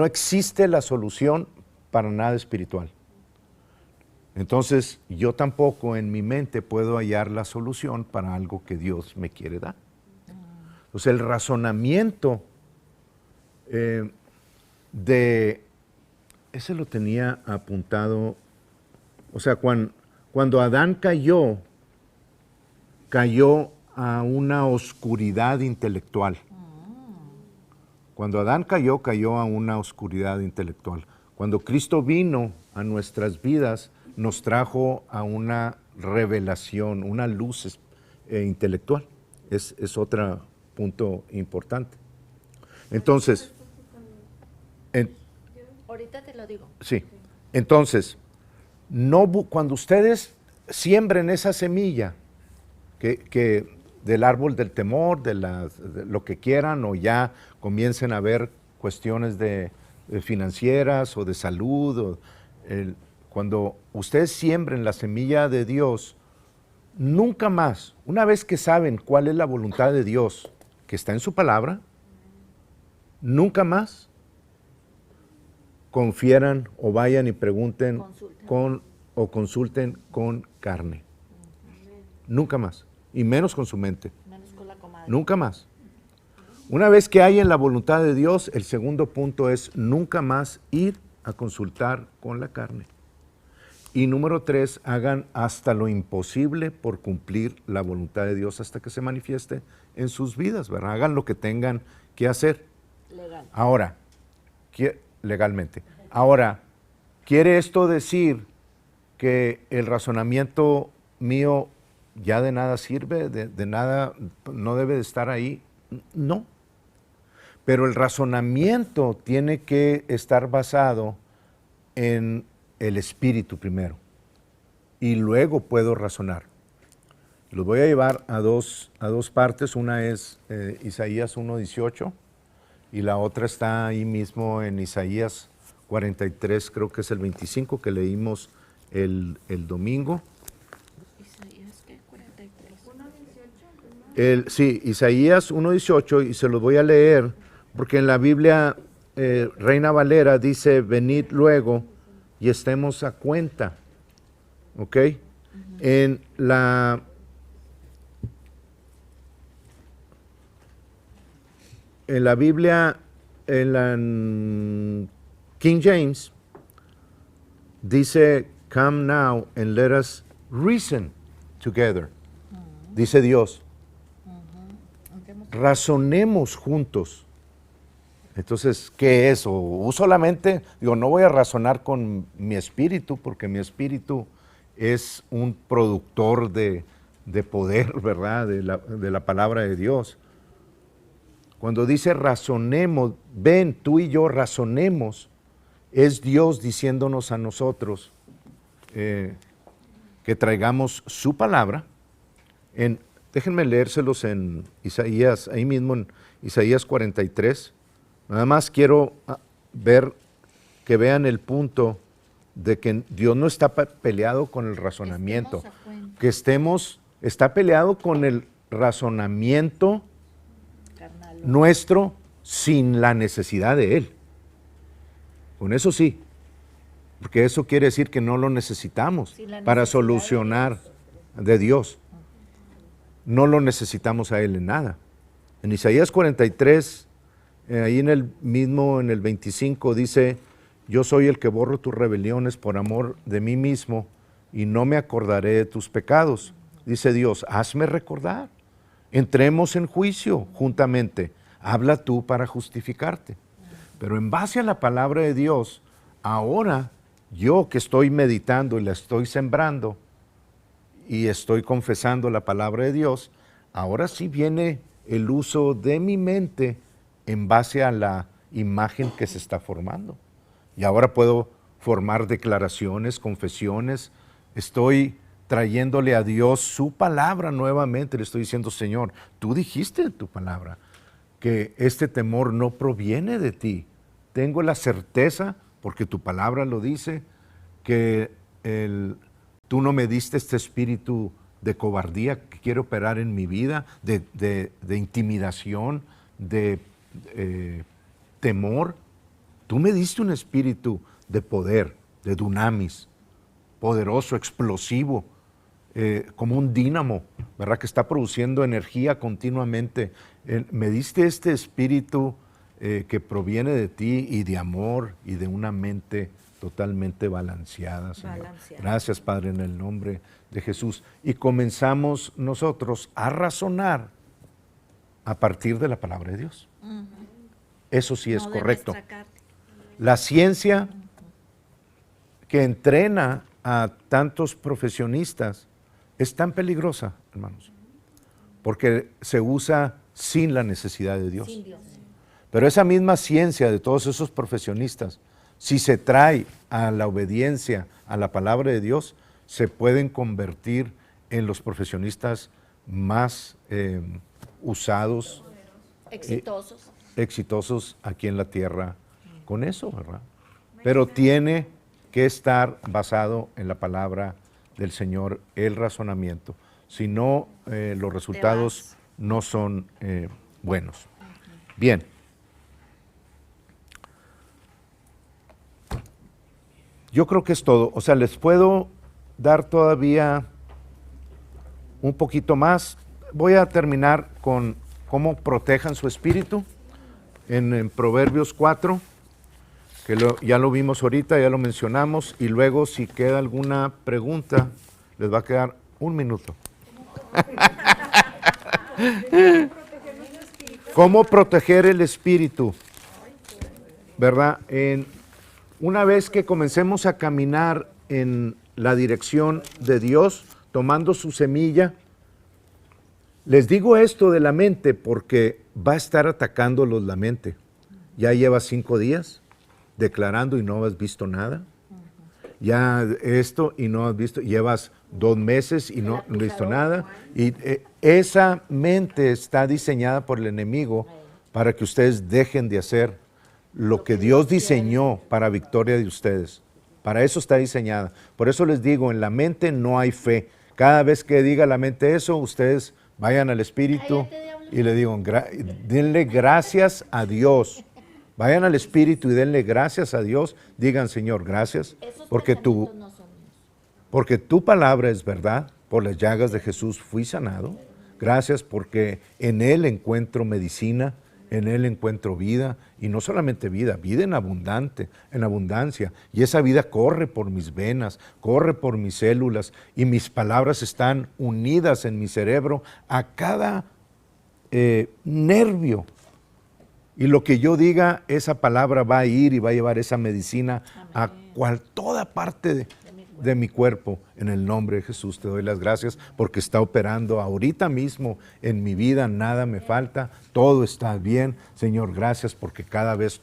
existe la solución para nada espiritual. Entonces, yo tampoco en mi mente puedo hallar la solución para algo que Dios me quiere dar. O sea, el razonamiento ese lo tenía apuntado, o sea, cuando Adán cayó a una oscuridad intelectual. Cuando Adán cayó a una oscuridad intelectual. Cuando Cristo vino a nuestras vidas, nos trajo a una revelación, una luz intelectual. Es otro punto importante. Entonces, Ahorita te lo digo. sí. Entonces, cuando ustedes siembren esa semilla que del árbol del temor, de lo que quieran, o ya comiencen a ver cuestiones de financieras o de salud, cuando ustedes siembren la semilla de Dios, nunca más, una vez que saben cuál es la voluntad de Dios que está en su palabra, nunca más confieran o vayan y pregunten consulten con carne. Nunca más. Y menos con su mente. Menos con la comadre. Nunca más. Una vez que hay en la voluntad de Dios, el segundo punto es nunca más ir a consultar con la carne. Y número 3, hagan hasta lo imposible por cumplir la voluntad de Dios hasta que se manifieste en sus vidas, ¿verdad? Hagan lo que tengan que hacer. Legal. Ahora, legalmente. Ahora, ¿quiere esto decir que el razonamiento mío ya de nada sirve, de nada, no debe de estar ahí? No. Pero el razonamiento tiene que estar basado en el espíritu primero. Y luego puedo razonar. Los voy a llevar a dos partes. Una es Isaías 1:18 y la otra está ahí mismo en Isaías 43, creo que es el 25 que leímos el domingo. Isaías, ¿qué? 43. Sí, Isaías 1:18, y se los voy a leer porque en la Biblia Reina Valera dice, venid luego y estemos a cuenta. ¿Ok? En la Biblia, en la King James, dice, come now and let us reason together. Dice Dios, razonemos juntos. Entonces, ¿qué es? O solamente, digo, no voy a razonar con mi espíritu, porque mi espíritu es un productor de poder, ¿verdad? De la palabra de Dios. Cuando dice razonemos, ven, tú y yo razonemos, es Dios diciéndonos a nosotros, que traigamos su palabra. Déjenme leérselos en Isaías, ahí mismo en Isaías 43. Nada más quiero ver, que vean el punto de que Dios no está peleado con el razonamiento. Está peleado con el razonamiento nuestro sin la necesidad de Él. Con eso sí, porque eso quiere decir que no lo necesitamos para solucionar de Dios. No lo necesitamos a Él en nada. En Isaías 43, ahí en el 25 dice: yo soy el que borro tus rebeliones por amor de mí mismo y no me acordaré de tus pecados. Dice Dios, hazme recordar. Entremos en juicio juntamente. Habla tú para justificarte. Pero en base a la palabra de Dios, ahora yo que estoy meditando y la estoy sembrando y estoy confesando la palabra de Dios, ahora sí viene el uso de mi mente en base a la imagen que se está formando. Y ahora puedo formar declaraciones, confesiones. Estoy trayéndole a Dios su palabra nuevamente. Le estoy diciendo, Señor, tú dijiste en tu palabra que este temor no proviene de ti. Tengo la certeza, porque tu palabra lo dice, que tú no me diste este espíritu de cobardía que quiere operar en mi vida, de intimidación, de temor. Tú me diste un espíritu de poder, de dunamis, poderoso, explosivo, como un dínamo, ¿verdad? Que está produciendo energía continuamente. Me diste este espíritu que proviene de ti y de amor y de una mente totalmente balanceada, Señor. Gracias, Padre, en el nombre de Jesús. Y comenzamos nosotros a razonar a partir de la palabra de Dios. Eso sí es correcto. La ciencia que entrena a tantos profesionistas es tan peligrosa, hermanos, porque se usa sin la necesidad de Dios. Pero esa misma ciencia de todos esos profesionistas, si se trae a la obediencia a la palabra de Dios, se pueden convertir en los profesionistas más usados, exitosos aquí en la tierra con eso, ¿verdad? Pero tiene que estar basado en la palabra del Señor, el razonamiento. Si no, los resultados no son buenos. Bien. Yo creo que es todo. O sea, les puedo dar todavía un poquito más. Voy a terminar con cómo protejan su espíritu en Proverbios 4, que ya lo vimos ahorita, ya lo mencionamos, y luego si queda alguna pregunta, les va a quedar un minuto. ¿Cómo proteger el espíritu? ¿Verdad? Una vez que comencemos a caminar en la dirección de Dios, tomando su semilla, les digo esto de la mente porque va a estar atacándolos la mente. Ya llevas 5 días declarando y no has visto nada. Ya esto y no has visto, llevas 2 meses y no has visto nada. Y esa mente está diseñada por el enemigo para que ustedes dejen de hacer lo que Dios diseñó para victoria de ustedes. Para eso está diseñada. Por eso les digo, en la mente no hay fe. Cada vez que diga la mente eso, ustedes vayan al Espíritu y le digan, denle gracias a Dios. Vayan al Espíritu y denle gracias a Dios. Digan, Señor, gracias, porque tu palabra es verdad. Por las llagas de Jesús fui sanado. Gracias porque en Él encuentro medicina, en Él encuentro vida, y no solamente vida, vida en abundancia. Y esa vida corre por mis venas, corre por mis células, y mis palabras están unidas en mi cerebro a cada nervio. Y lo que yo diga, esa palabra va a ir y va a llevar esa medicina a toda parte de mi cuerpo. En el nombre de Jesús te doy las gracias porque está operando ahorita mismo en mi vida, nada me falta, todo está bien. Señor, gracias porque cada vez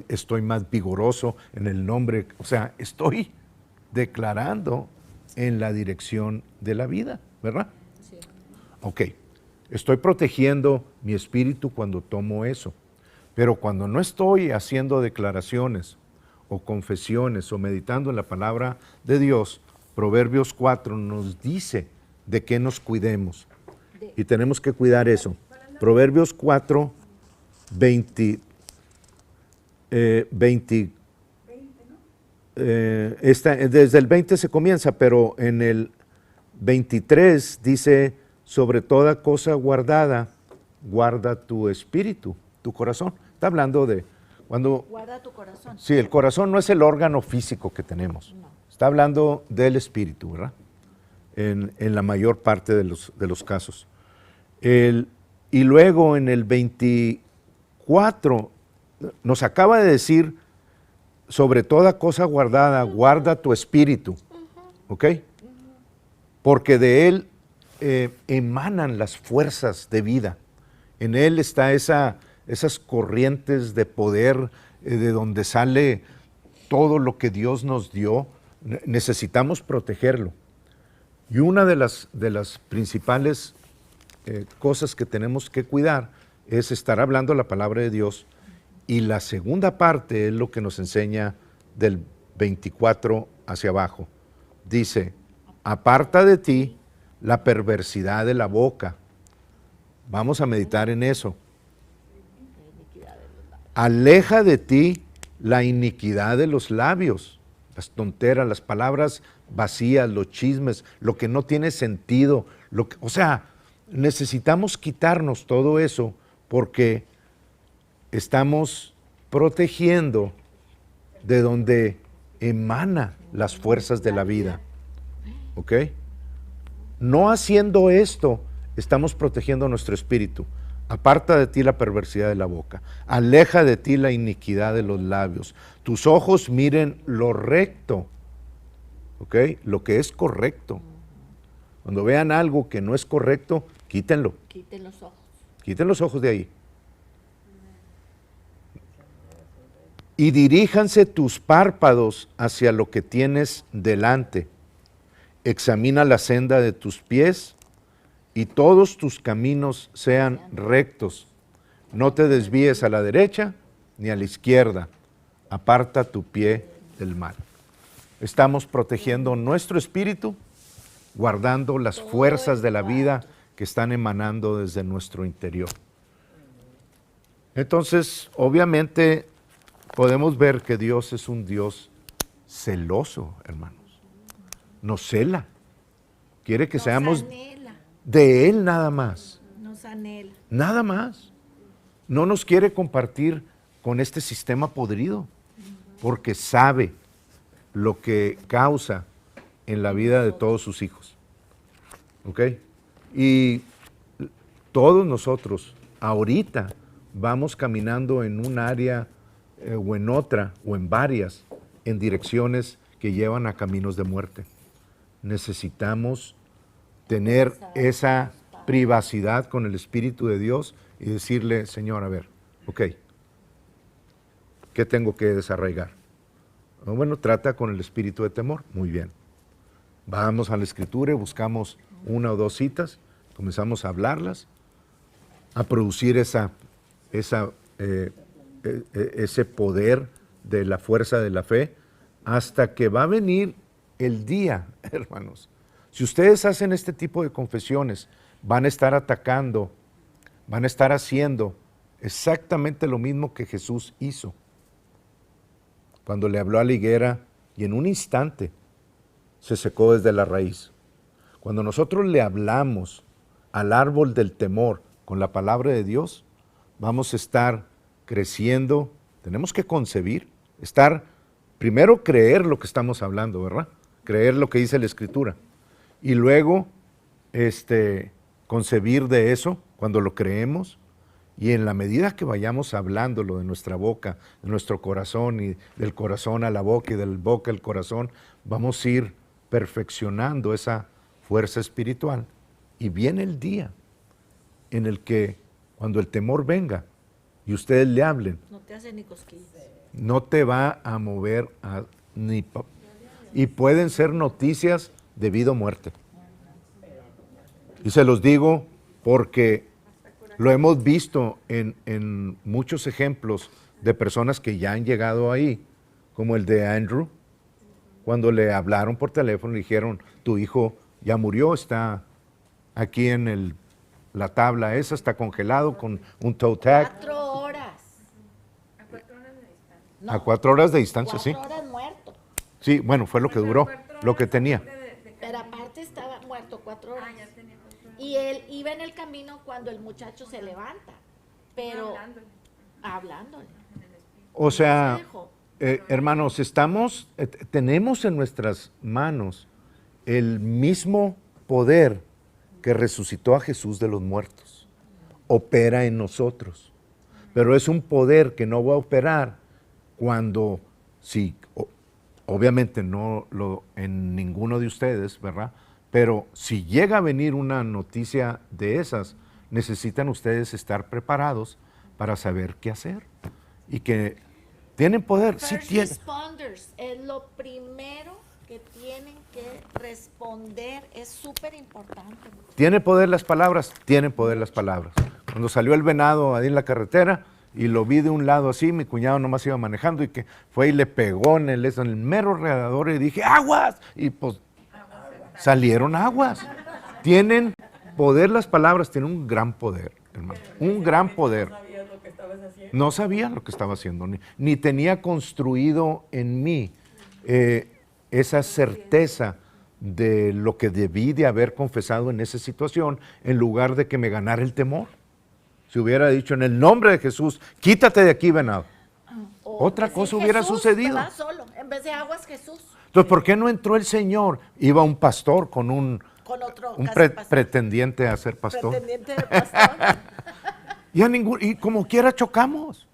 estoy más vigoroso en el nombre, o sea, estoy declarando en la dirección de la vida, ¿verdad? Ok, estoy protegiendo mi espíritu cuando tomo eso, pero cuando no estoy haciendo declaraciones o confesiones o meditando en la palabra de Dios, Proverbios 4 nos dice de qué nos cuidemos y tenemos que cuidar eso. Proverbios 4, 20, desde el 20 se comienza, pero en el 23 dice, sobre toda cosa guardada, guarda tu espíritu, tu corazón. Está hablando de cuando... Guarda tu corazón. Sí, el corazón no es el órgano físico que tenemos. Está hablando del espíritu, ¿verdad? En la mayor parte de los casos. Y luego en el 24 nos acaba de decir, sobre toda cosa guardada, guarda tu espíritu, ¿ok? Porque de él emanan las fuerzas de vida. En él está esas corrientes de poder de donde sale todo lo que Dios nos dio. Necesitamos protegerlo. Y una de las principales cosas que tenemos que cuidar es estar hablando la palabra de Dios. Y la segunda parte es lo que nos enseña del 24 hacia abajo. Dice, aparta de ti la perversidad de la boca. Vamos a meditar en eso. Aleja de ti la iniquidad de los labios, las tonteras, las palabras vacías, los chismes, lo que no tiene sentido. O sea, necesitamos quitarnos todo eso porque estamos protegiendo de donde emana las fuerzas de la vida. ¿Ok? No haciendo esto, estamos protegiendo nuestro espíritu. Aparta de ti la perversidad de la boca. Aleja de ti la iniquidad de los labios. Tus ojos miren lo recto. ¿Ok? Lo que es correcto. Cuando vean algo que no es correcto, quítenlo. Quiten los ojos. Quiten los ojos de ahí. Y diríjanse tus párpados hacia lo que tienes delante. Examina la senda de tus pies y todos tus caminos sean rectos. No te desvíes a la derecha ni a la izquierda. Aparta tu pie del mal. Estamos protegiendo nuestro espíritu, guardando las fuerzas de la vida que están emanando desde nuestro interior. Entonces, obviamente, podemos ver que Dios es un Dios celoso, hermanos. Nos cela. Quiere que seamos de Él nada más. Nos anhela. Nada más. No nos quiere compartir con este sistema podrido, porque sabe lo que causa en la vida de todos sus hijos. ¿Ok? Y todos nosotros ahorita vamos caminando en un área o en otra o en varias, en direcciones que llevan a caminos de muerte. Necesitamos tener esa privacidad con el Espíritu de Dios y decirle, Señor, a ver, ok, ¿qué tengo que desarraigar? Bueno, trata con el espíritu de temor, muy bien. Vamos a la Escritura y buscamos una o dos citas, comenzamos a hablarlas, a producir ese poder de la fuerza de la fe, hasta que va a venir el día, hermanos. Si ustedes hacen este tipo de confesiones, van a estar atacando, van a estar haciendo exactamente lo mismo que Jesús hizo cuando le habló a la higuera y en un instante se secó desde la raíz. Cuando nosotros le hablamos al árbol del temor con la palabra de Dios, vamos a estar creciendo. Tenemos que concebir, primero creer lo que estamos hablando, ¿verdad? Creer lo que dice la Escritura. Y luego concebir de eso cuando lo creemos. Y en la medida que vayamos hablándolo de nuestra boca, de nuestro corazón, y del corazón a la boca y del boca al corazón, vamos a ir perfeccionando esa fuerza espiritual. Y viene el día en el que cuando el temor venga y ustedes le hablen, No te hace ni cosquillas. no te va a mover y pueden ser noticias de vida o muerte. Y se los digo porque lo hemos visto en muchos ejemplos de personas que ya han llegado ahí, como el de Andrew, cuando le hablaron por teléfono y dijeron, tu hijo ya murió, está aquí en la tabla esa, está congelado con un toe tag. 4 horas. A 4 horas de distancia. No, A 4 horas de distancia, sí. 4 horas muerto. Sí, bueno, fue lo que duró, lo que tenía. Pero aparte estaba muerto 4 horas. Ah, ya tenía 4 horas. Y él iba en el camino cuando el muchacho se levanta, pero hablándole. O sea, Se dejó. hermanos, tenemos en nuestras manos el mismo poder que resucitó a Jesús de los muertos. Opera en nosotros. Pero es un poder que no va a operar cuando, obviamente no en ninguno de ustedes, ¿verdad? Pero si llega a venir una noticia de esas, necesitan ustedes estar preparados para saber qué hacer. Y que tienen poder, sí First tienen. responders es lo primero que tienen que responder, es súper importante. ¿Tiene poder las palabras? Tienen poder las palabras. Cuando salió el venado ahí en la carretera y lo vi de un lado así, mi cuñado nomás iba manejando y que fue y le pegó en el mero radiador y dije, ¡aguas! Y pues salieron aguas. Tienen poder las palabras, tienen un gran poder, hermano. Un gran poder. No sabías lo que estabas haciendo. No sabía lo que estaba haciendo, ni tenía construido en mí esa certeza de lo que debí de haber confesado en esa situación, en lugar de que me ganara el temor. Si hubiera dicho, en el nombre de Jesús, quítate de aquí, venado. O Otra decir, cosa hubiera Jesús, sucedido. ¿verdad? Solo, en vez de aguas Jesús, Entonces, ¿por qué no entró el Señor? Iba un pastor con un con otro un casi pastor, pretendiente a ser pastor. pretendiente de pastor. Y como quiera chocamos.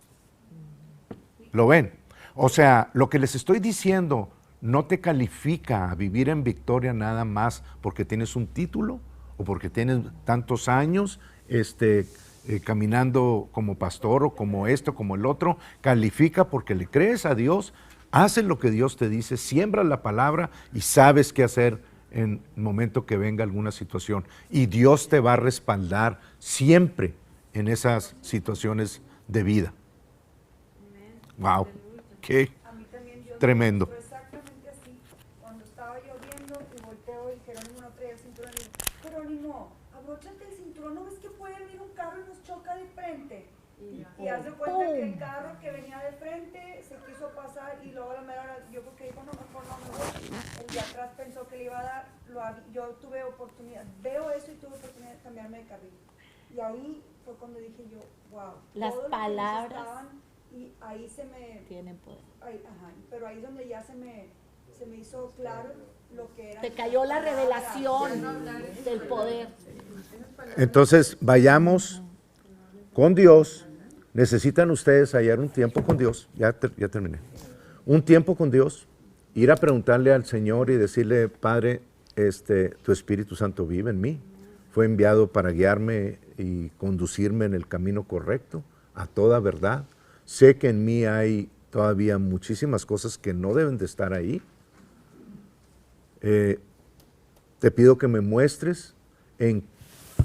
¿Lo ven? O sea, lo que les estoy diciendo no te califica a vivir en victoria nada más porque tienes un título o porque tienes tantos años caminando como pastor o como esto, como el otro. Califica porque le crees a Dios, haces lo que Dios te dice, siembras la palabra y sabes qué hacer en el momento que venga alguna situación. Y Dios te va a respaldar siempre en esas situaciones de vida. Wow, qué A mí también Dios tremendo. me mostró exactamente así. Cuando estaba lloviendo y volteo y Jerónimo no traía el cinturón, y digo, Jerónimo, abróchate el cinturón, ¿no ves que puede venir un carro y nos choca de frente? Y haz de cuenta que el carro que venía de frente se quiso pasar y luego a la mera hora yo creo que dijo, no, mejor no me voy. El de atrás pensó que le iba a dar, yo tuve oportunidad, veo eso y tuve oportunidad de cambiarme de carril. Y ahí fue cuando dije yo, wow. Las todo lo que palabras necesitaban, y ahí se me... Tienen poder. pero ahí es donde ya se me hizo claro lo que era. Te cayó la revelación del poder. Entonces, vayamos con Dios. Necesitan ustedes hallar un tiempo con Dios. Ya terminé. Un tiempo con Dios. Ir a preguntarle al Señor y decirle, Padre, tu Espíritu Santo vive en mí. Fue enviado para guiarme y conducirme en el camino correcto, a toda verdad. Sé que en mí hay todavía muchísimas cosas que no deben de estar ahí. Te pido que me muestres en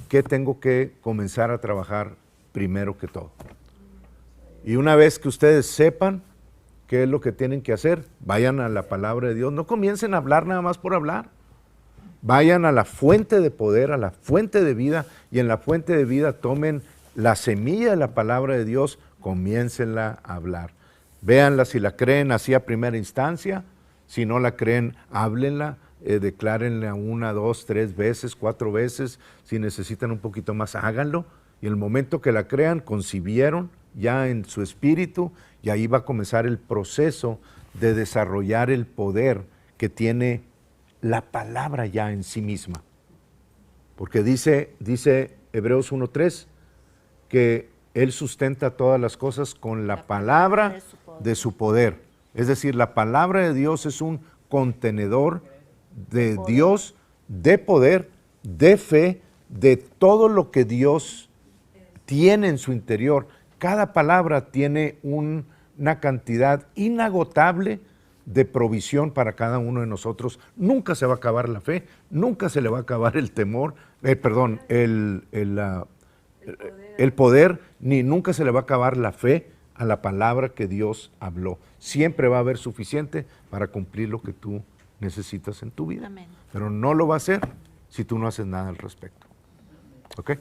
qué tengo que comenzar a trabajar primero que todo. Y una vez que ustedes sepan qué es lo que tienen que hacer, vayan a la palabra de Dios. No comiencen a hablar nada más por hablar. Vayan a la fuente de poder, a la fuente de vida, y en la fuente de vida tomen la semilla de la palabra de Dios, comiéncenla a hablar. Véanla si la creen así a primera instancia, si no la creen, háblenla, declárenla 1, 2, 3 veces, 4 veces, si necesitan un poquito más, háganlo, y en el momento que la crean, concibieron ya en su espíritu, y ahí va a comenzar el proceso de desarrollar el poder que tiene la palabra ya en sí misma. Porque dice Hebreos 1:3 que Él sustenta todas las cosas con la palabra de su poder. Es decir, la palabra de Dios es un contenedor de Dios, de poder, de fe, de todo lo que Dios tiene en su interior. Cada palabra tiene una cantidad inagotable de provisión para cada uno de nosotros. Nunca se va a acabar la fe, nunca se le va a acabar el temor, perdón, el poder, ni nunca se le va a acabar la fe a la palabra que Dios habló. Siempre va a haber suficiente para cumplir lo que tú necesitas en tu vida. Amén. Pero no lo va a hacer si tú no haces nada al respecto. ¿Ok?